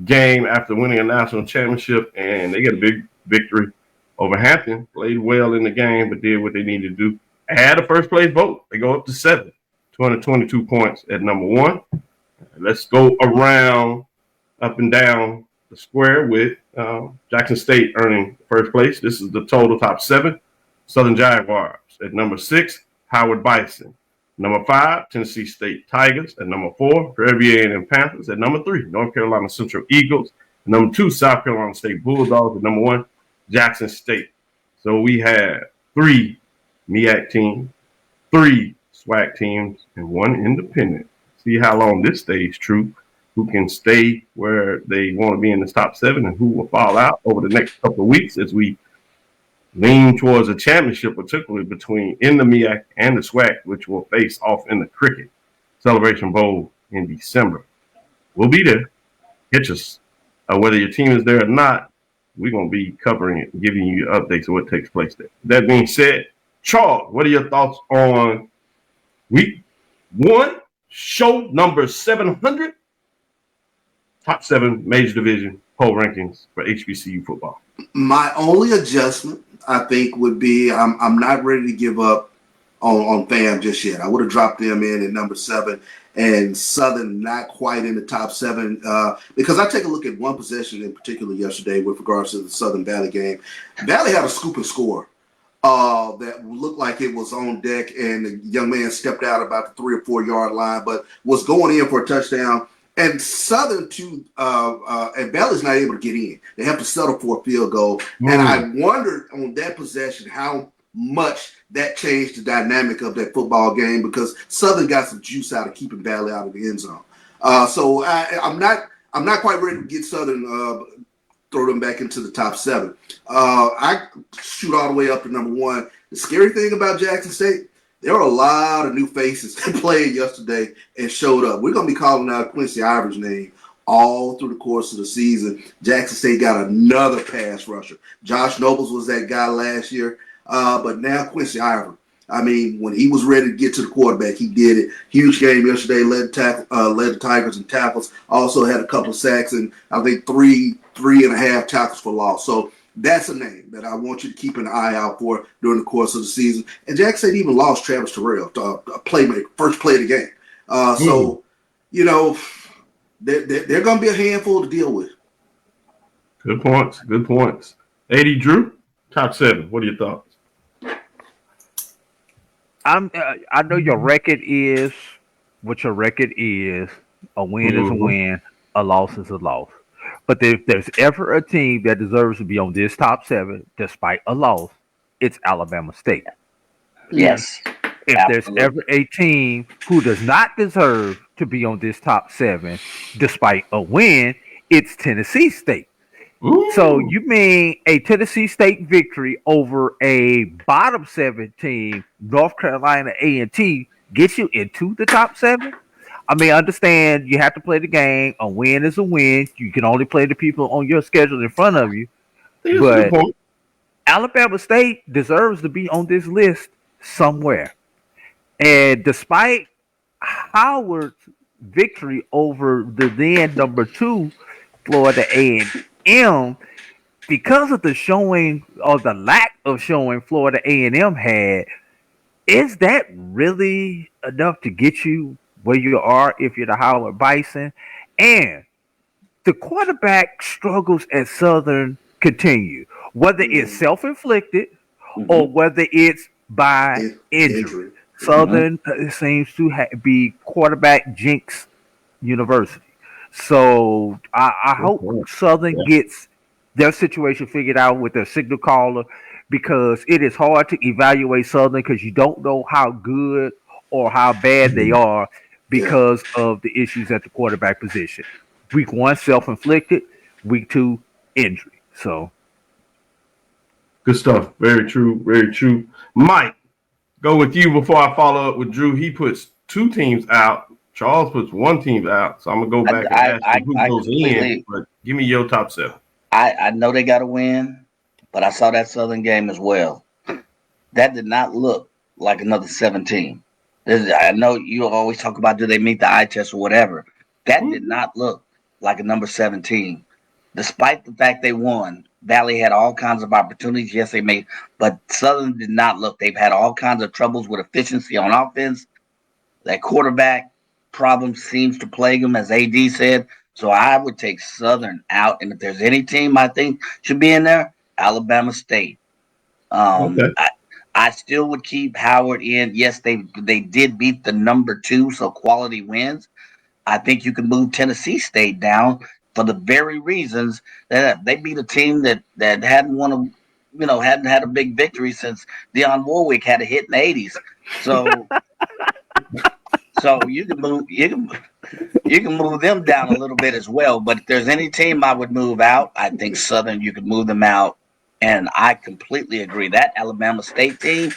Speaker 2: game after winning a national championship, and they get a big victory over Hampton. Played well in the game, but did what they needed to do. Add a first-place vote. They go up to 7, 222 points at number 1. Let's go around up and down the square with Jackson State earning first place. This is the total top 7. Southern Jaguars at number 6, Howard Bison. Number 5, Tennessee State Tigers. At number 4, Prairie View A&M Panthers. At number 3, North Carolina Central Eagles. At number 2, South Carolina State Bulldogs. At number 1, Jackson State. So we have 3 MEAC teams, 3 SWAC teams, and 1 independent. See how long this stays true, who can stay where they want to be in the top 7 and who will fall out over the next couple of weeks as we lean towards a championship, particularly between in the MEAC and the SWAC, which will face off in the Cricket Celebration Bowl in December. We'll be there. Hit us. Whether your team is there or not, we're going to be covering it, giving you updates of what takes place there. That being said, Charles, what are your thoughts on week 1, show number 700, top 7 major division poll rankings for HBCU football?
Speaker 6: My only adjustment, I think, would be I'm not ready to give up on FAM just yet. I would have dropped them in at number 7 and Southern not quite in the top 7. Because I take a look at one possession in particular yesterday with regards to the Southern Valley game. Valley had a scoop and score that looked like it was on deck, and the young man stepped out about the 3 or 4 yard line, but was going in for a touchdown. And Southern and Valley's not able to get in. They have to settle for a field goal. And I wondered on that possession how much that changed the dynamic of that football game, because Southern got some juice out of keeping Valley out of the end zone. So I'm not quite ready to get Southern throw them back into the top 7. I shoot all the way up to number 1. The scary thing about Jackson State, there were a lot of new faces that played yesterday and showed up. We're going to be calling out Quincy Ivor's name all through the course of the season. Jackson State got another pass rusher. Josh Nobles was that guy last year, but now Quincy Ivor. I mean, when he was ready to get to the quarterback, he did it. Huge game yesterday, led the Tigers in tackles, also had a couple of sacks, and I think three and a half tackles for loss. So that's a name that I want you to keep an eye out for during the course of the season. And Jackson State even lost Travis Terrell, a playmaker, first play of the game. So, you know, they're going to be a handful to deal with.
Speaker 2: Good points. Good points. 80 Drew, top 7. What are your thoughts?
Speaker 4: I know your record is what your record is. A win is a win. A loss is a loss. But if there's ever a team that deserves to be on this top 7, despite a loss, it's Alabama State.
Speaker 3: Yes.
Speaker 4: If there's ever a team who does not deserve to be on this top 7, despite a win, it's Tennessee State. Ooh. So you mean a Tennessee State victory over a bottom 7 team, North Carolina A&T, gets you into the top 7? I mean, I understand you have to play the game. A win is a win. You can only play the people on your schedule in front of you. But Alabama State deserves to be on this list somewhere. And despite Howard's victory over the then number 2 Florida A&M, because of the showing or the lack of showing Florida A&M had, is that really enough to get you where you are if you're the Howard Bison? And the quarterback struggles at Southern continue, whether it's self-inflicted or whether it's by injury. Southern seems to be quarterback jinx university. So I hope Southern gets their situation figured out with their signal caller, because it is hard to evaluate Southern because you don't know how good or how bad they are because of the issues at the quarterback position. Week 1, self-inflicted. Week 2, injury. So
Speaker 2: good stuff. Very true. Very true. Mike, go with you before I follow up with Drew. He puts 2 teams out. Charles puts 1 team out. So I'm going to go back and ask you who goes in. But give me your top 7.
Speaker 3: I know they got to win, but I saw that Southern game as well. That did not look like another 17. I know you always talk about do they meet the eye test or whatever. That did not look like a number 17. Despite the fact they won, Valley had all kinds of opportunities. Yes, they made, but Southern did not look. They've had all kinds of troubles with efficiency on offense. That quarterback problem seems to plague them, as AD said. So I would take Southern out. And if there's any team I think should be in there, Alabama State. I still would keep Howard in. Yes, they did beat the number 2, so quality wins. I think you can move Tennessee State down for the very reasons that they beat a team that hadn't won hadn't had a big victory since Dionne Warwick had a hit in the 80s. So you can move them down a little bit as well. But if there's any team I would move out, I think Southern, you could move them out. And I completely agree. That Alabama State team,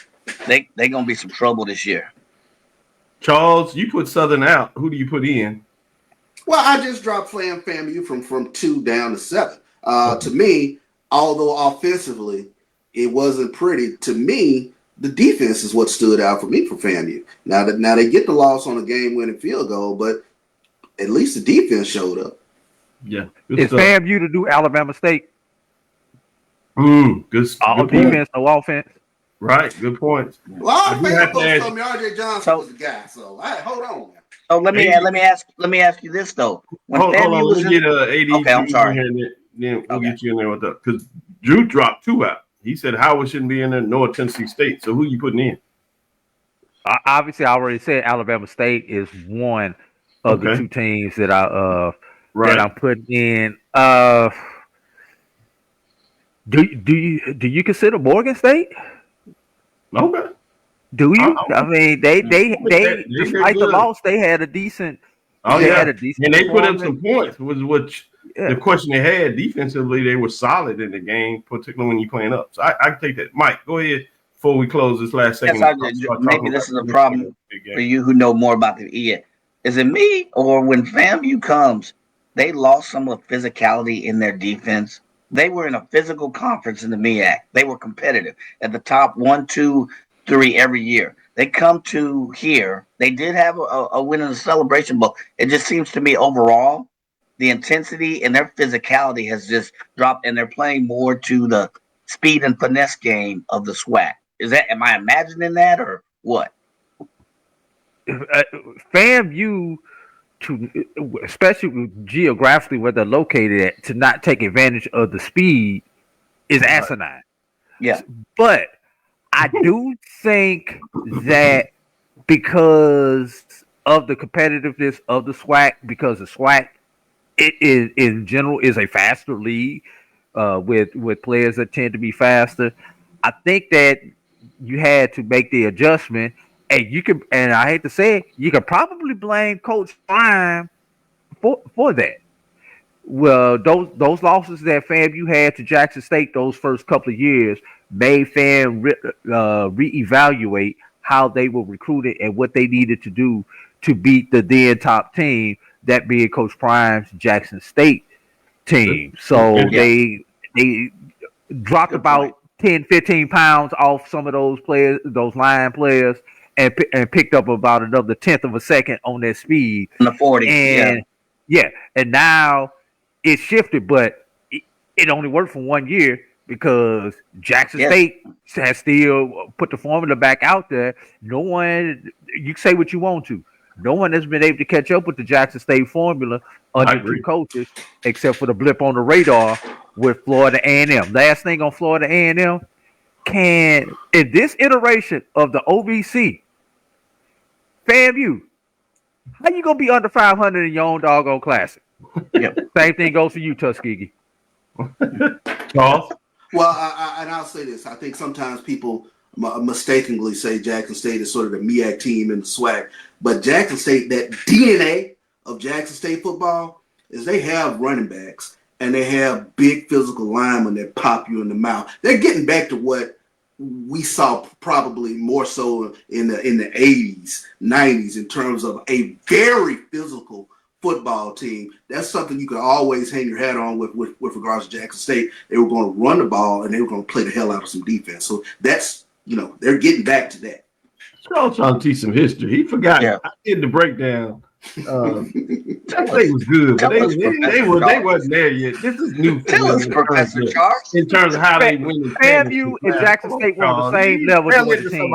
Speaker 3: they're going to be some trouble this year.
Speaker 2: Charles, you put Southern out. Who do you put in?
Speaker 6: Well, I just dropped FAMU from 2 down to 7. To me, although offensively it wasn't pretty, to me, the defense is what stood out for me for FAMU. Now they get the loss on a game-winning field goal, but at least the defense showed up.
Speaker 2: Yeah.
Speaker 4: Is FAMU to do Alabama State?
Speaker 2: Good
Speaker 4: defense, no offense.
Speaker 2: Right, good points.
Speaker 6: Well, I told me RJ Johnson was the guy, so hold on.
Speaker 3: Oh, let me ask you this though. When
Speaker 2: hold on,
Speaker 3: was
Speaker 2: let me get AD.
Speaker 3: Okay, I'm sorry.
Speaker 2: Then we'll get you in there with that because Drew dropped 2 out. He said Howard shouldn't be in there, nor Tennessee State. So who you putting in?
Speaker 4: Obviously, I already said Alabama State is one of the 2 teams that that I'm putting in. Do you consider Morgan State?
Speaker 2: Okay.
Speaker 4: Do you? I mean, they despite the loss, they had a decent.
Speaker 2: Had a decent. And they put up some points. Which the question they had defensively, they were solid in the game, particularly when you're playing up. So I can take that. Mike, go ahead before we close this last segment.
Speaker 3: Maybe this is a problem for you who know more about the EA. Is it me or when FAMU comes, they lost some of the physicality in their defense? They were in a physical conference in the MEAC. They were competitive at the top 1, 2, 3 every year. They come to here. They did have a win in the Celebration Bowl. It just seems to me overall, the intensity and their physicality has just dropped, and they're playing more to the speed and finesse game of the SWAC. Am I imagining that or what?
Speaker 4: FAMU, especially geographically where they're located at, to not take advantage of the speed is asinine.
Speaker 3: Yeah.
Speaker 4: But I do think that because of the competitiveness of the SWAC, because the SWAC it is in general is a faster league with players that tend to be faster. I think that you had to make the adjustment, and I hate to say it, you could probably blame Coach Prime for that. Well, those losses that FAMU had to Jackson State those first couple of years made FAM reevaluate how they were recruited and what they needed to do to beat the then top team, that being Coach Prime's Jackson State team. So they dropped about 10, 15 pounds off some of those players, those line players, and picked up about another 1/10 of a second on their speed.
Speaker 3: In the 40.
Speaker 4: And and now it shifted, but it only worked for 1 year because Jackson State has still put the formula back out there. No one, you say what you want to, no one has been able to catch up with the Jackson State formula under 2 coaches, except for the blip on the radar with Florida A&M. Last thing on Florida A&M, in this iteration of the OVC, FAMU, how you gonna be under 500 in your own doggone classic? Same thing goes for you, Tuskegee.
Speaker 2: Charles?
Speaker 6: Well, I'll say this. I think sometimes people mistakenly say Jackson State is sort of the MEAC team in the SWAC. But Jackson State, that DNA of Jackson State football is they have running backs and they have big physical linemen that pop you in the mouth. They're getting back to what we saw probably more so in the 80s, 90s in terms of a very physical football team. That's something you could always hang your hat on with regards to Jackson State. They were going to run the ball and they were going to play the hell out of some defense. So that's, they're getting back to that.
Speaker 2: Charles trying to teach some history. He forgot. I did the breakdown. That play was good, but they wasn't there yet. This is new in terms of how they win.
Speaker 4: FAMU and Jackson State were on the same level as the team.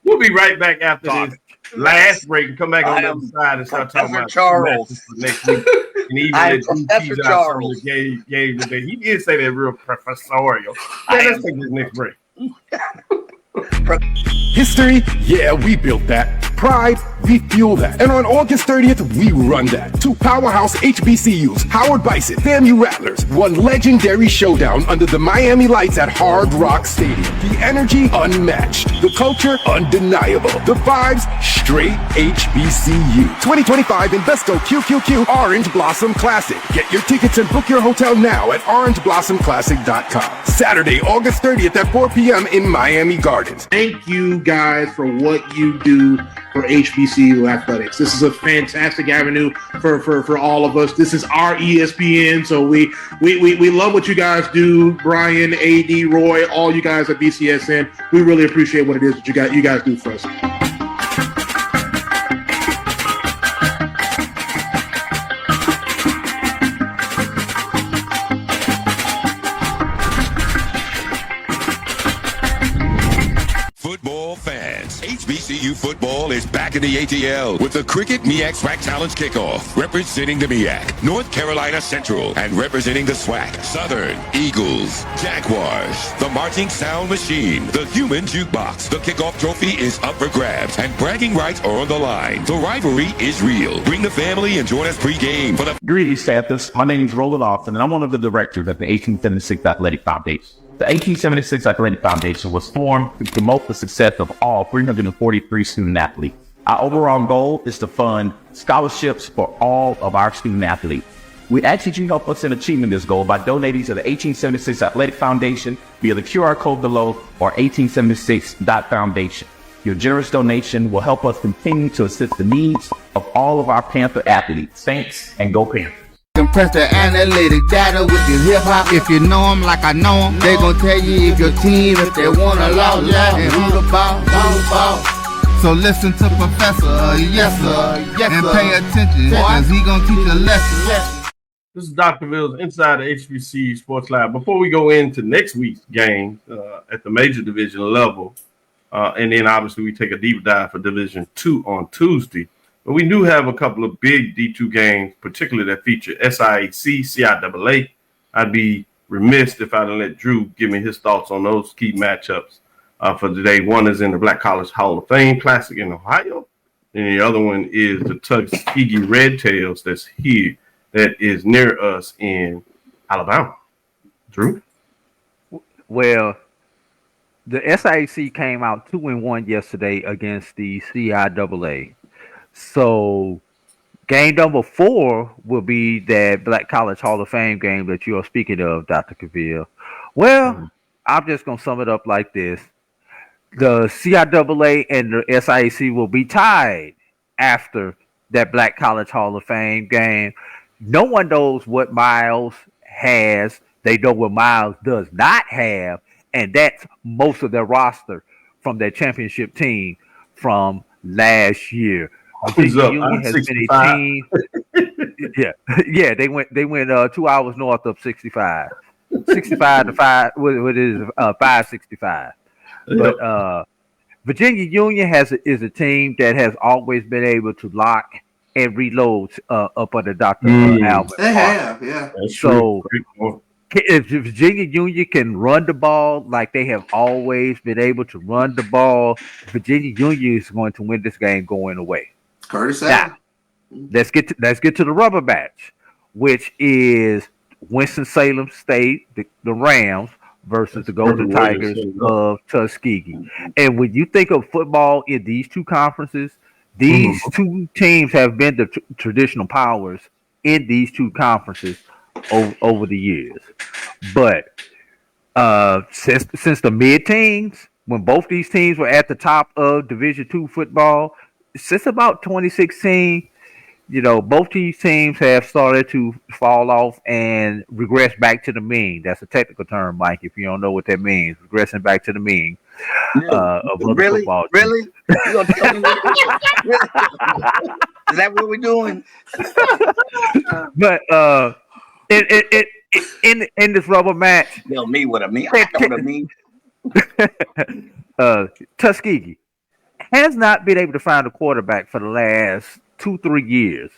Speaker 2: We'll be right back after this last break and come back on the other side and start talking about Charles for next week. And even Professor Charles gave today. He did say that real professorial. Let's take this next break.
Speaker 9: History? Yeah, we built that. Pride? We fuel that. And on August 30th, we run that. 2 powerhouse HBCUs, Howard Bison, FAMU Rattlers, one legendary showdown under the Miami lights at Hard Rock Stadium. The energy unmatched. The culture undeniable. The vibes straight HBCU. 2025 Invesco QQQ Orange Blossom Classic. Get your tickets and book your hotel now at orangeblossomclassic.com. Saturday, August 30th at 4 p.m. in Miami Gardens.
Speaker 12: Thank you guys for what you do for HBCU athletics. This is a fantastic avenue for all of us. This is our ESPN, so we love what you guys do. Brian, AD, Roy, all you guys at BCSN. We really appreciate what it is that you guys do for us.
Speaker 11: HBCU football is back in the ATL with the Cricket MEAC SWAC Challenge Kickoff. Representing the MEAC, North Carolina Central, and representing the SWAC, Southern, Eagles, Jaguars, the Marching Sound Machine, the Human Jukebox. The kickoff trophy is up for grabs, and bragging rights are on the line. The rivalry is real. Bring the family and join us pre-game for the...
Speaker 13: Greetings, Panthers. My name is Roland Austin, and I'm one of the directors at the 1876 Athletic Foundation. The 1876 Athletic Foundation was formed to promote the success of all 343 student athletes. Our overall goal is to fund scholarships for all of our student athletes. We ask that you help us in achieving this goal by donating to the 1876 Athletic Foundation via the QR code below or 1876.foundation. Your generous donation will help us continue to assist the needs of all of our Panther athletes. Thanks, and go Panthers.
Speaker 1: Compress the analytic data with your hip hop. If you know them like I know them, they gon' tell you if your team, if they wanna lose, and who the ball. So listen to Professor, yes sir, and pay attention, cause he gon' teach a lesson.
Speaker 2: This is Dr. Ville's inside the HBCU Sports Lab. Before we go into next week's game at the Major Division level, and then obviously we take a deep dive for Division 2 on Tuesday. But we do have a couple of big D2 games, particularly that feature SIAC, CIAA. I'd be remiss if I didn't let Drew give me his thoughts on those key matchups for today. One is in the Black College Hall of Fame Classic in Ohio, and the other one is the Tuskegee Red Tails that's here, that is near us in Alabama. Drew?
Speaker 4: Well, the SIAC came out 2-1 yesterday against the CIAA. So game number 4 will be that Black College Hall of Fame game that you are speaking of, Dr. Cavil. Well, I'm just going to sum it up like this. The CIAA and the SIAC will be tied after that Black College Hall of Fame game. No one knows what Miles has. They know what Miles does not have, and that's most of their roster from their championship team from last year. Union has been a team. Yeah, they went 2 hours north of 65 to 5. What is 565? But Virginia Union is a team that has always been able to lock and reload up under Dr. Albert.
Speaker 6: They have, yeah.
Speaker 4: So if Virginia Union can run the ball like they have always been able to run the ball, Virginia Union is going to win this game going away.
Speaker 6: Curtis
Speaker 4: now, let's get to the rubber match, which is Winston-Salem State, the Rams, versus the Golden Tigers of Tuskegee. And when you think of football in these two conferences, these two teams have been the traditional powers in these two conferences over the years. But since the mid-teens, when both these teams were at the top of Division II football, since about 2016, both these teams have started to fall off and regress back to the mean. That's a technical term, Mike, if you don't know what that means. Regressing back to the mean of
Speaker 3: really?
Speaker 4: football.
Speaker 3: Really? You gonna tell me really? Is that what we're doing?
Speaker 4: But in this rubber match,
Speaker 3: tell me what I mean. I know what I mean.
Speaker 4: Tuskegee has not been able to find a quarterback for the last 2-3 years.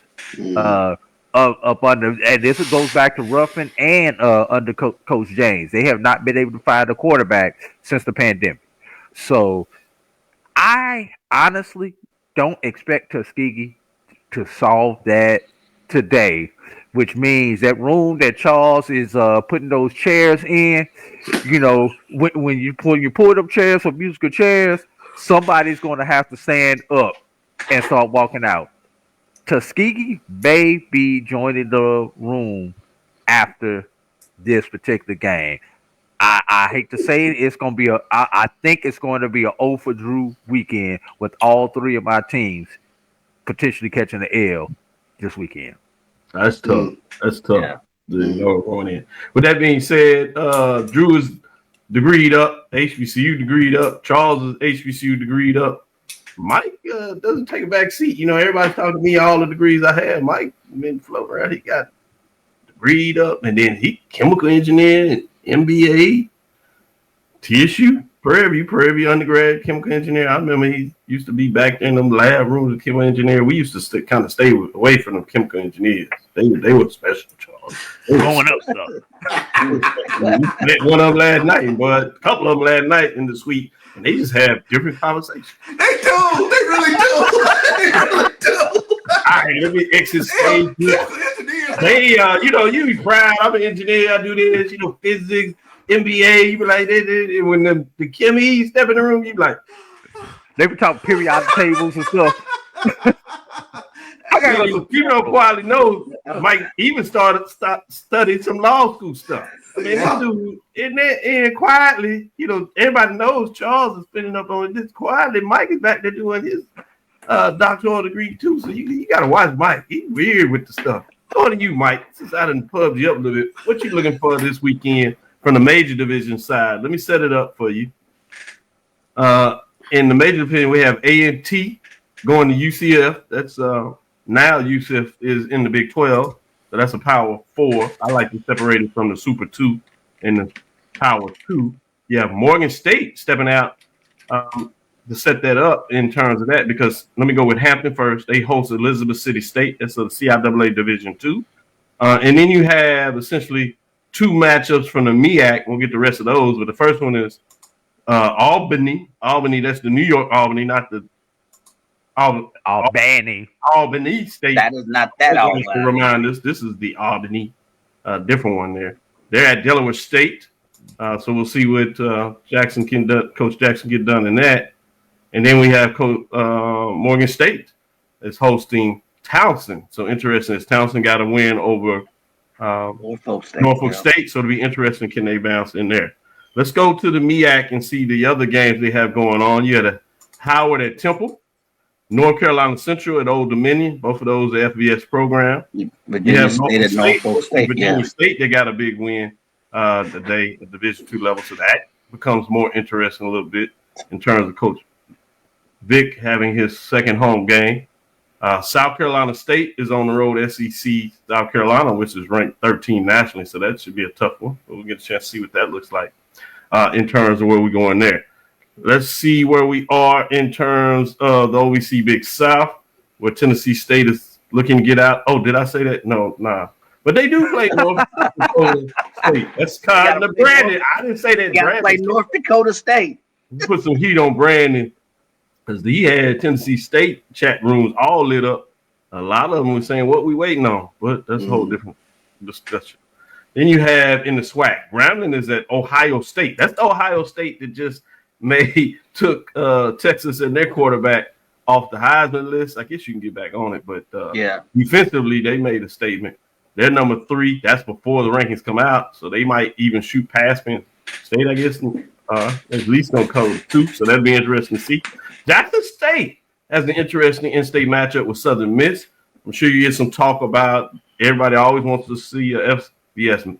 Speaker 4: Up under, and this goes back to Ruffin and under Coach James. They have not been able to find a quarterback since the pandemic. So I honestly don't expect Tuskegee to solve that today, which means that room that Charles is putting those chairs in, when you pull up chairs or musical chairs, somebody's going to have to stand up and start walking out. Tuskegee may be joining the room after this particular game. I hate to say it, it's going to be I think it's going to be an 0 for Drew weekend with all three of my teams potentially catching the L this weekend.
Speaker 2: That's tough. That's tough. Yeah. Going in. With that being said, Drew is degreed up, HBCU degreed up, Charles is HBCU degreed up. Mike doesn't take a back seat. Everybody's talking to me all the degrees I have. Mike been floating around. He got degreed up, and then he chemical engineer and MBA, TSU. Prairie View undergrad chemical engineer. I remember he used to be back in them lab rooms of chemical engineer. We used to stay away from them chemical engineers. They were special, Charles.
Speaker 4: Going up stuff.
Speaker 2: Met one of them last night, but a couple of them last night in the suite, and they just have different conversations.
Speaker 6: They do. They really do. They really do.
Speaker 2: All right, let me exit stage. They, you be proud. I'm an engineer. I do this. Physics, MBA. You be like, when the chemie step in the room, you be like,
Speaker 4: they be talking periodic tables and stuff.
Speaker 2: I got people don't quality know. Mike even studying some law school stuff. I mean, this dude, and quietly, everybody knows Charles is spinning up on this quietly. Mike is back there doing his doctoral degree too. So you gotta watch Mike. He's weird with the stuff. Going to you, Mike, since I done pubbed you up a little bit, what you looking for this weekend from the major division side? Let me set it up for you. In the major division, we have A&T going to UCF. That's now UCF is in the Big 12, so that's a Power 4. I like to separate it from the Super 2 and the Power 2. You have Morgan State stepping out to set that up in terms of that, because let me go with Hampton first. They host Elizabeth City State. That's a CIAA Division 2. And then you have essentially two matchups from the MEAC. We'll get the rest of those, but the first one is Albany. Albany, that's the New York Albany, not the Albany State.
Speaker 3: That is not that Albany.
Speaker 2: To remind us, this is the Albany, different one there. They're at Delaware State, so we'll see what Coach Jackson get done in that. And then we have Morgan State is hosting Towson. So interesting, as Towson got a win over Norfolk State, so it'll be interesting, can they bounce in there? Let's go to the MEAC and see the other games they have going on. You had a Howard at Temple, North Carolina Central at Old Dominion. Both of those are FBS program.
Speaker 3: Virginia State at Norfolk State.
Speaker 2: Virginia State, they got a big win today at Division 2 level. So that becomes more interesting a little bit in terms of Coach Vic having his second home game. South Carolina State is on the road, SEC South Carolina, which is ranked 13 nationally. So that should be a tough one. But we'll get a chance to see what that looks like in terms of where we're going there. Let's see where we are in terms of the OVC Big South, where Tennessee State is looking to get out. Oh, did I say that? No, nah. But they do play North Dakota State. That's kind of Brandon. I didn't say that.
Speaker 3: You got to play North Dakota State.
Speaker 2: Put some heat on Brandon, because he had Tennessee State chat rooms all lit up. A lot of them were saying, what we waiting on? But that's a whole different discussion. Then you have in the SWAC, Grambling is at Ohio State. That's the Ohio State that just took Texas and their quarterback off the Heisman list. I guess you can get back on it, but defensively, they made a statement. They're number 3. That's before the rankings come out, so they might even shoot past Penn State, I guess, at least on cover 2, so that'd be interesting to see. Jackson State has an interesting in-state matchup with Southern Miss. I'm sure you get some talk about everybody always wants to see a FBS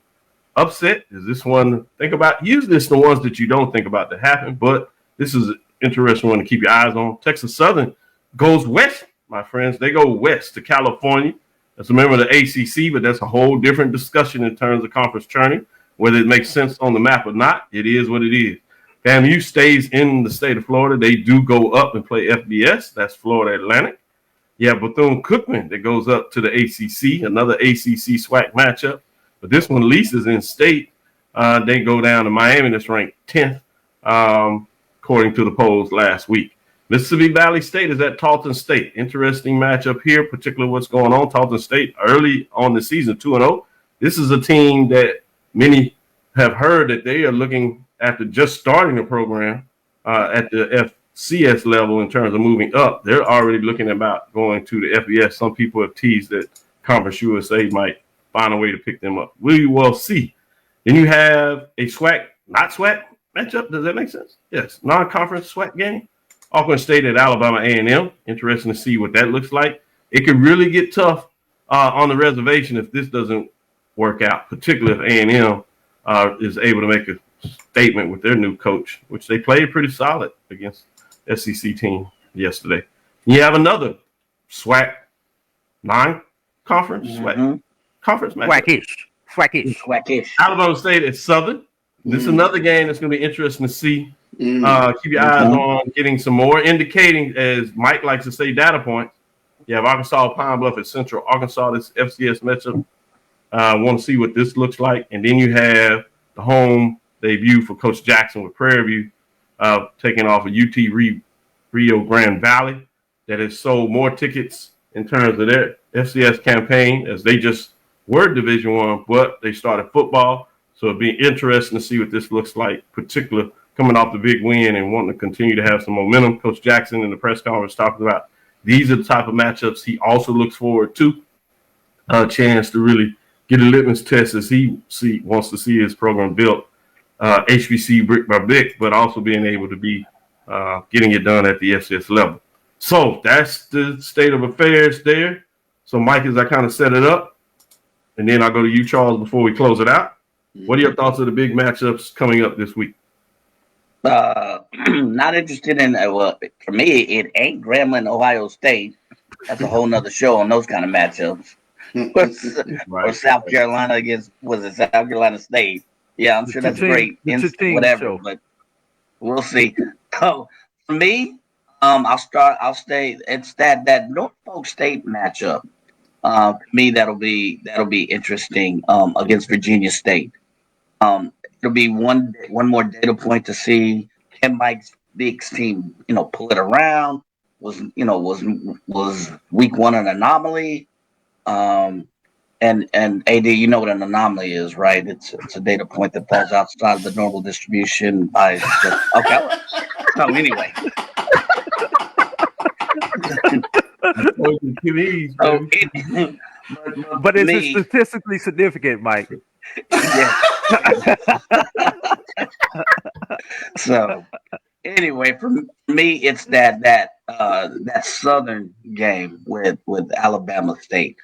Speaker 2: upset. Is this one to think about? Usually it's the ones that you don't think about that happen, but this is an interesting one to keep your eyes on. Texas Southern goes west, my friends. They go west to California. That's a member of the ACC, but that's a whole different discussion in terms of conference churning. Whether it makes sense on the map or not, it is what it is. FAMU stays in the state of Florida. They do go up and play FBS. That's Florida Atlantic. You have Bethune-Cookman that goes up to the ACC, another ACC SWAC matchup. But this one, least is in state. They go down to Miami, that's ranked 10th, according to the polls last week. Mississippi Valley State is at Tarleton State. Interesting matchup here, particularly what's going on. Tarleton State early on the season, 2-0. This is a team that many have heard that they are looking after just starting the program at the FCS level in terms of moving up. They're already looking about going to the FBS. Some people have teased that Conference USA might find a way to pick them up. We will see. Then you have a SWAC, not SWAC matchup. Does that make sense? Yes. Non-conference SWAC game. Auckland State at Alabama A&M. Interesting to see what that looks like. It could really get tough on the reservation if this doesn't work out, particularly if A&M is able to make a statement with their new coach, which they played pretty solid against SEC team yesterday. You have another SWAC non-conference SWAC conference match.
Speaker 3: Swackish.
Speaker 2: Alabama State at Southern. This is another game that's going to be interesting to see. Keep your eyes on getting some more indicating, as Mike likes to say, data points. You have Arkansas Pine Bluff at Central Arkansas. This FCS matchup. Want to see what this looks like. And then you have the home debut for Coach Jackson with Prairie View taking off a UT Rio Grande Valley that has sold more tickets in terms of their FCS campaign, as they just were Division I, but they started football. So it'd be interesting to see what this looks like, particularly coming off the big win and wanting to continue to have some momentum. Coach Jackson in the press conference talked about these are the type of matchups he also looks forward to. A chance to really get a litmus test as he wants to see his program built, HBC brick by brick, but also being able to be getting it done at the FCS level. So that's the state of affairs there. So, Mike, as I kind of set it up, and then I'll go to you, Charles, before we close it out. What are your thoughts of the big matchups coming up this week?
Speaker 3: Not interested in well, for me, it ain't Grambling, Ohio State. That's a whole nother show on those kind of matchups. Or South Carolina against South Carolina State? Yeah, I'm sure that's great. Whatever, but we'll see. So for me, I'll stay. It's that Norfolk State matchup. To me, that'll be interesting against Virginia State. It'll be one more data point to see, can Mike Vick's team, pull it around? Was week one an anomaly? And AD, you know what an anomaly is, right? It's a data point that falls outside of the normal distribution by okay. So anyway.
Speaker 4: But it's statistically significant, Mike.
Speaker 3: Yeah. So anyway, for me, it's that Southern game with Alabama State.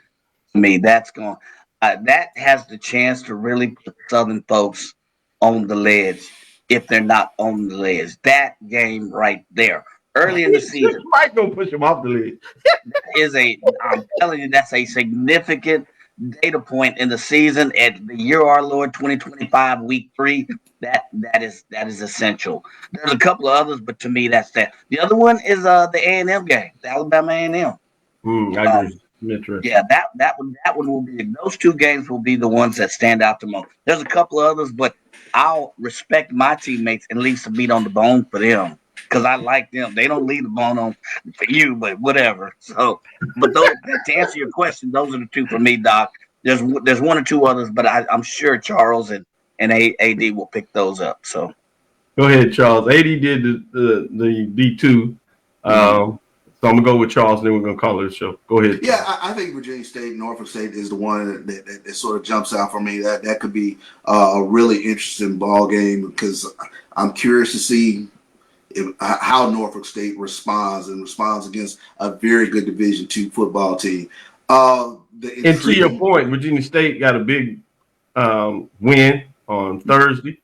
Speaker 3: To me, that's going that has the chance to really put Southern folks on the ledge if they're not on the ledge. That game right there, early in the season,
Speaker 2: Mike gonna push him off the ledge.
Speaker 3: I'm telling you, that's a significant data point in the season at the year our Lord 2025 week 3. That is essential. There's a couple of others, but to me that's that. The other one is the A&M game, the Alabama A&M.
Speaker 2: I agree.
Speaker 3: Yeah, that one will be, those two games will be the ones that stand out the most. There's a couple of others, but I'll respect my teammates and leave some meat on the bone for them because I like them. They don't leave the bone on for you, but whatever. So, but those, to answer your question, those are the two for me, Doc. There's one or two others, but I'm sure Charles and AD will pick those up. So,
Speaker 2: go ahead, Charles. AD did the D2. So I'm gonna go with Charles, and then we're gonna call it a show. Go ahead.
Speaker 6: Yeah, I think Virginia State, Norfolk State is the one that sort of jumps out for me. That could be a really interesting ball game because I'm curious to see how Norfolk State responds against a very good Division II football team. And
Speaker 2: to your point, Virginia State got a big win on Thursday.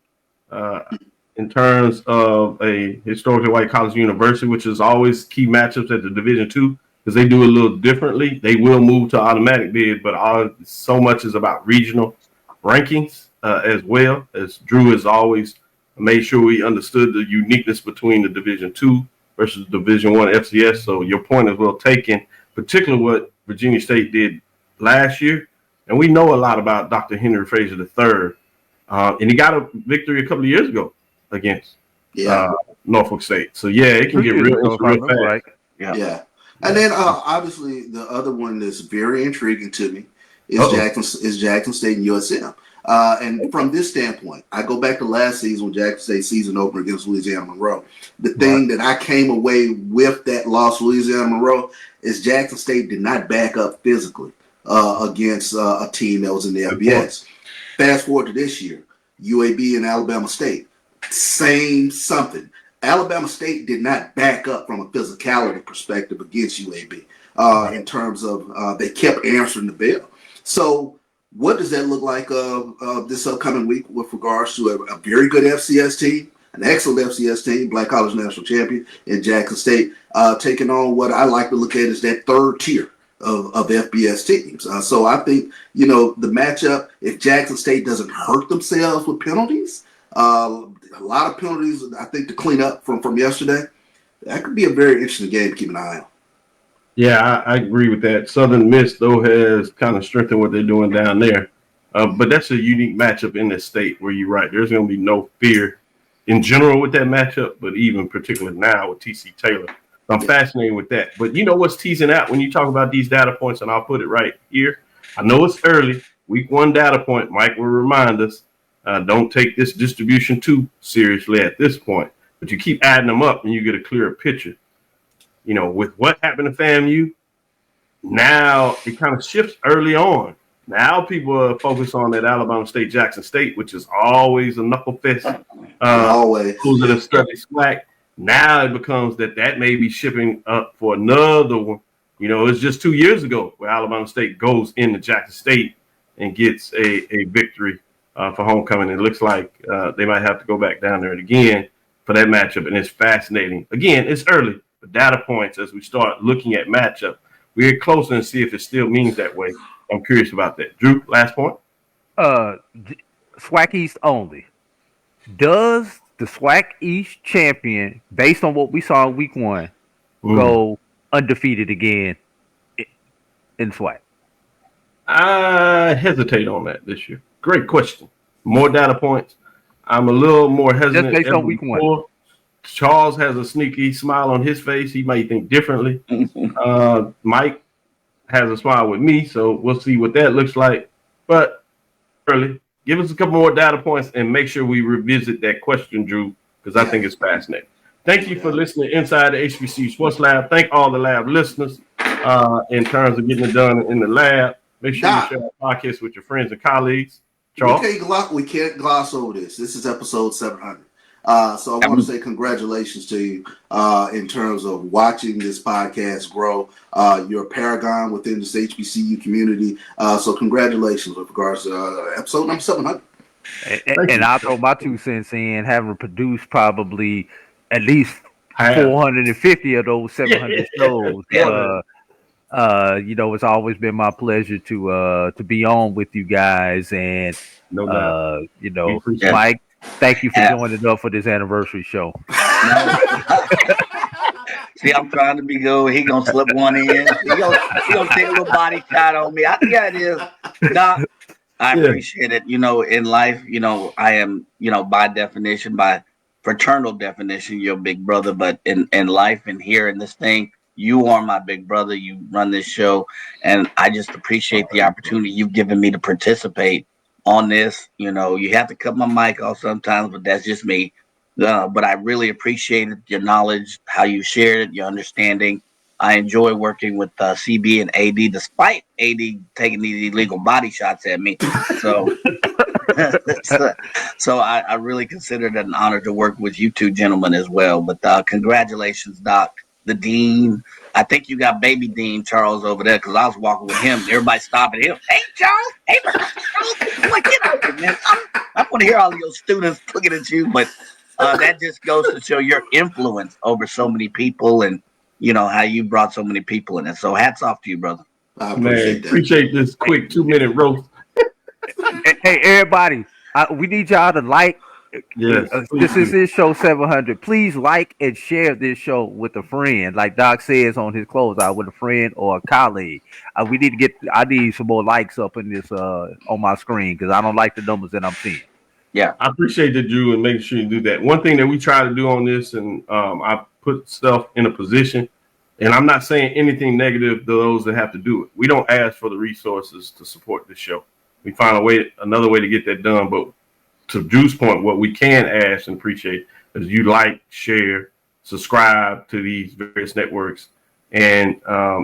Speaker 2: In terms of a historically white college university, which is always key matchups at the Division II, because they do it a little differently. They will move to automatic bid, but so much is about regional rankings as well, as Drew has always made sure we understood the uniqueness between the Division II versus Division I FCS. So your point is well taken, particularly what Virginia State did last year. And we know a lot about Dr. Henry Frazier III, and he got a victory a couple of years ago against Norfolk State. So it can get real fast.
Speaker 6: Right? Yeah. And then obviously the other one that's very intriguing to me is Jackson State and USM. And from this standpoint, I go back to last season when Jackson State season opener against Louisiana Monroe. The thing that I came away with that loss to Louisiana Monroe is Jackson State did not back up physically against a team that was in the FBS. Fast forward to this year, UAB and Alabama State. Same something. Alabama State did not back up from a physicality perspective against UAB in terms of they kept answering the bell. So what does that look like this upcoming week with regards to a very good FCS team, an excellent FCS team, Black College National Champion in Jackson State, taking on what I like to look at as that third tier of FBS teams. So I think, the matchup, if Jackson State doesn't hurt themselves with penalties, A lot of penalties, I think, to clean up from yesterday. That could be a very interesting game to keep an eye on.
Speaker 2: Yeah, I agree with that. Southern Miss, though, has kind of strengthened what they're doing down there. But that's a unique matchup in this state where you're right. There's going to be no fear in general with that matchup, but even particularly now with TC Taylor. I'm fascinated with that. But you know what's teasing out when you talk about these data points, and I'll put it right here. I know it's early. Week 1 data point. Mike will remind us, don't take this distribution too seriously at this point. But you keep adding them up and you get a clearer picture. You know, with what happened to FAMU, now it kind of shifts early on. Now people are focused on that Alabama State, Jackson State, which is always a knuckle fest.
Speaker 6: Always.
Speaker 2: Losing a study slack. Now it becomes that may be shipping up for another one. You know, it's just 2 years ago where Alabama State goes into Jackson State and gets a victory for homecoming. It looks like they might have to go back down there again for that matchup, and it's fascinating. Again, it's early, but data points as we start looking at matchup, we get closer and see if it still means that way. I'm curious about that. Drew, last point.
Speaker 4: SWAC East only. Does the SWAC East champion, based on what we saw in week 1, go undefeated again in SWAC?
Speaker 2: I hesitate on that this year. Great question. More data points. I'm a little more hesitant.
Speaker 4: Just based on week 1.
Speaker 2: Charles has a sneaky smile on his face. He might think differently. Mike has a smile with me, so we'll see what that looks like. But early, give us a couple more data points and make sure we revisit that question, Drew, because I think it's fascinating. Thank you for listening inside the HBCU Sports Lab. Thank all the lab listeners in terms of getting it done in the lab. Make sure you share our podcast with your friends and colleagues. Charles?
Speaker 6: We can't gloss over this. This is episode 700. So I want to say congratulations to you in terms of watching this podcast grow. You're a paragon within this HBCU community. So congratulations with regards to episode number 700.
Speaker 4: And I'll throw my 2 cents in, having produced probably at least 450 of those 700 shows. You know, it's always been my pleasure to be on with you guys. And, you know, Mike, thank you for joining up for this anniversary show.
Speaker 3: See, I'm trying to be good. He gonna slip one in. He gonna take a little body shot on me. I think it is. Doc, I appreciate it. You know, in life, you know, I am, you know, by definition, by fraternal definition, your big brother. But in life and here in this thing, you are my big brother. You run this show, and I just appreciate the opportunity you've given me to participate on this. You know, you have to cut my mic off sometimes, but that's just me. But I really appreciated your knowledge, how you shared it, your understanding. I enjoy working with CB and AD, despite AD taking these illegal body shots at me. So, so I really consider it an honor to work with you two gentlemen as well. But congratulations, Doc, the Dean. I think you got baby Dean Charles over there because I was walking with him. Everybody stopping him. Hey, Charles. Hey, Charles. I'm like, get out here, man. I want to hear all of your students looking at you. But that just goes to show your influence over so many people and, you know, how you brought so many people in it. So hats off to you, brother.
Speaker 6: I
Speaker 2: appreciate this quick 2-minute roast.
Speaker 4: Hey, everybody, we need y'all to like.
Speaker 2: Yes,
Speaker 4: this is his show 700. Please like and share this show with a friend, like Doc says on his closeout, with a friend or a colleague. We need to get. I need some more likes up in this on my screen because I don't like the numbers that I'm seeing.
Speaker 3: Yeah,
Speaker 2: I appreciate that, Drew, and making sure you do that. One thing that we try to do on this, and I put stuff in a position, and I'm not saying anything negative to those that have to do it. We don't ask for the resources to support this show. We find another way to get that done, but to Drew's point, what we can ask and appreciate is you like, share, subscribe to these various networks. And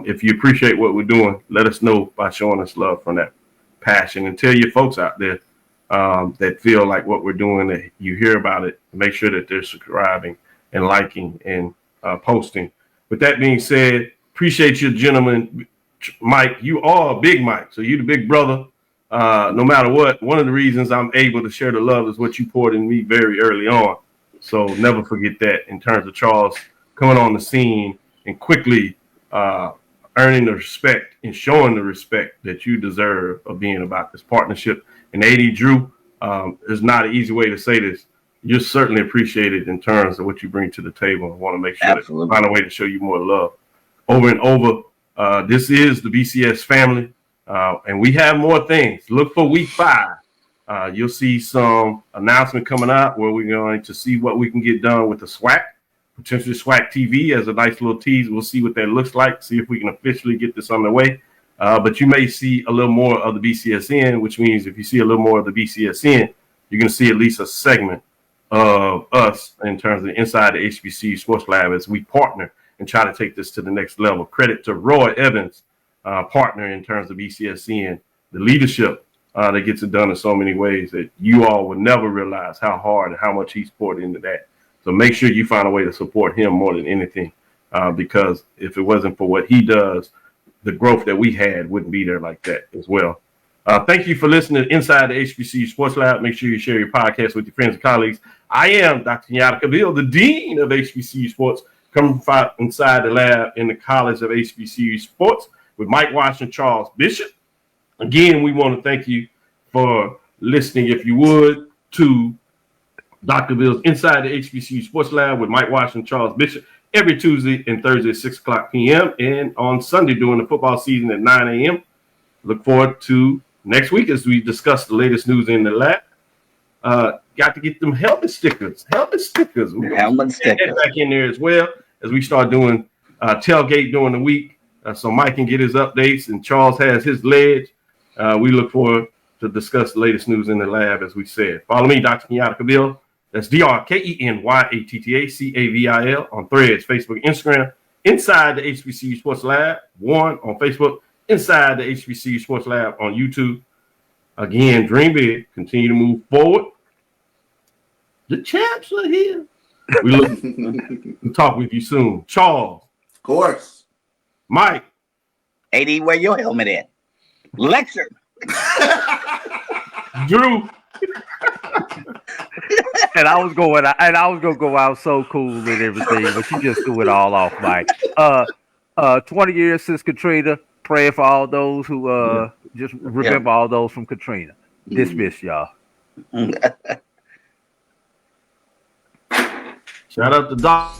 Speaker 2: if you appreciate what we're doing, let us know by showing us love from that passion. And tell your folks out there that feel like what we're doing, that you hear about it, make sure that they're subscribing and liking and posting. With that being said, appreciate you, gentlemen. Mike, you are a big Mike, so you the big brother. No matter what, one of the reasons I'm able to share the love is what you poured in me very early on. So never forget that in terms of Charles coming on the scene and quickly earning the respect and showing the respect that you deserve of being about this partnership. And AD Drew, there's not an easy way to say this. you're certainly appreciated in terms of what you bring to the table. I want to make sure that we find a way to show you more love. Over and over, this is the BCS family, and we have more things. Look for week 5. You'll see some announcement coming out where we're going to see what we can get done with the SWAC, potentially SWAC TV as a nice little tease. We'll see what that looks like, see if we can officially get this underway. But you may see a little more of the BCSN, which means if you see a little more of the BCSN, you're going to see at least a segment of us in terms of inside the HBCU Sports Lab as we partner and try to take this to the next level. Credit to Roy Evans, partner in terms of BCSN, the leadership that gets it done in so many ways that you all would never realize how hard and how much he's poured into that. So make sure you find a way to support him more than anything, because if it wasn't for what he does, the growth that we had wouldn't be there like that as well. Thank you for listening to Inside the HBCU Sports Lab. Make sure you share your podcast with your friends and colleagues. I am Dr. Kenyatta Cavil, the Dean of HBCU Sports, coming from inside the lab in the College of HBCU Sports with Mike Washington, Charles Bishop. Again, we want to thank you for listening, if you would, to Dr. Bill's Inside the HBCU Sports Lab with Mike Washington, Charles Bishop, every Tuesday and Thursday at 6 o'clock p.m. and on Sunday during the football season at 9 a.m. Look forward to next week as we discuss the latest news in the lab. Got to get them helmet stickers. Helmet stickers back in there as well as we start doing tailgate during the week. So Mike can get his updates and Charles has his ledge. We look forward to discuss the latest news in the lab, as we said. Follow me, Dr. Kenyatta Cavil. That's DrKenyattaCavil on Threads, Facebook, Instagram. Inside the HBCU Sports Lab 1 on Facebook. Inside the HBCU Sports Lab on YouTube. Again, dream big. Continue to move forward. The champs are here. We look to talk with you soon. Charles.
Speaker 6: Of course.
Speaker 3: AD,
Speaker 2: Mike.
Speaker 3: where your helmet at? Lecture.
Speaker 2: Drew.
Speaker 4: And I was gonna go out so cool and everything, but you just threw it all off, Mike. 20 years since Katrina. Praying for all those who just remember all those from Katrina. Dismiss, y'all.
Speaker 2: Shout out to Doc.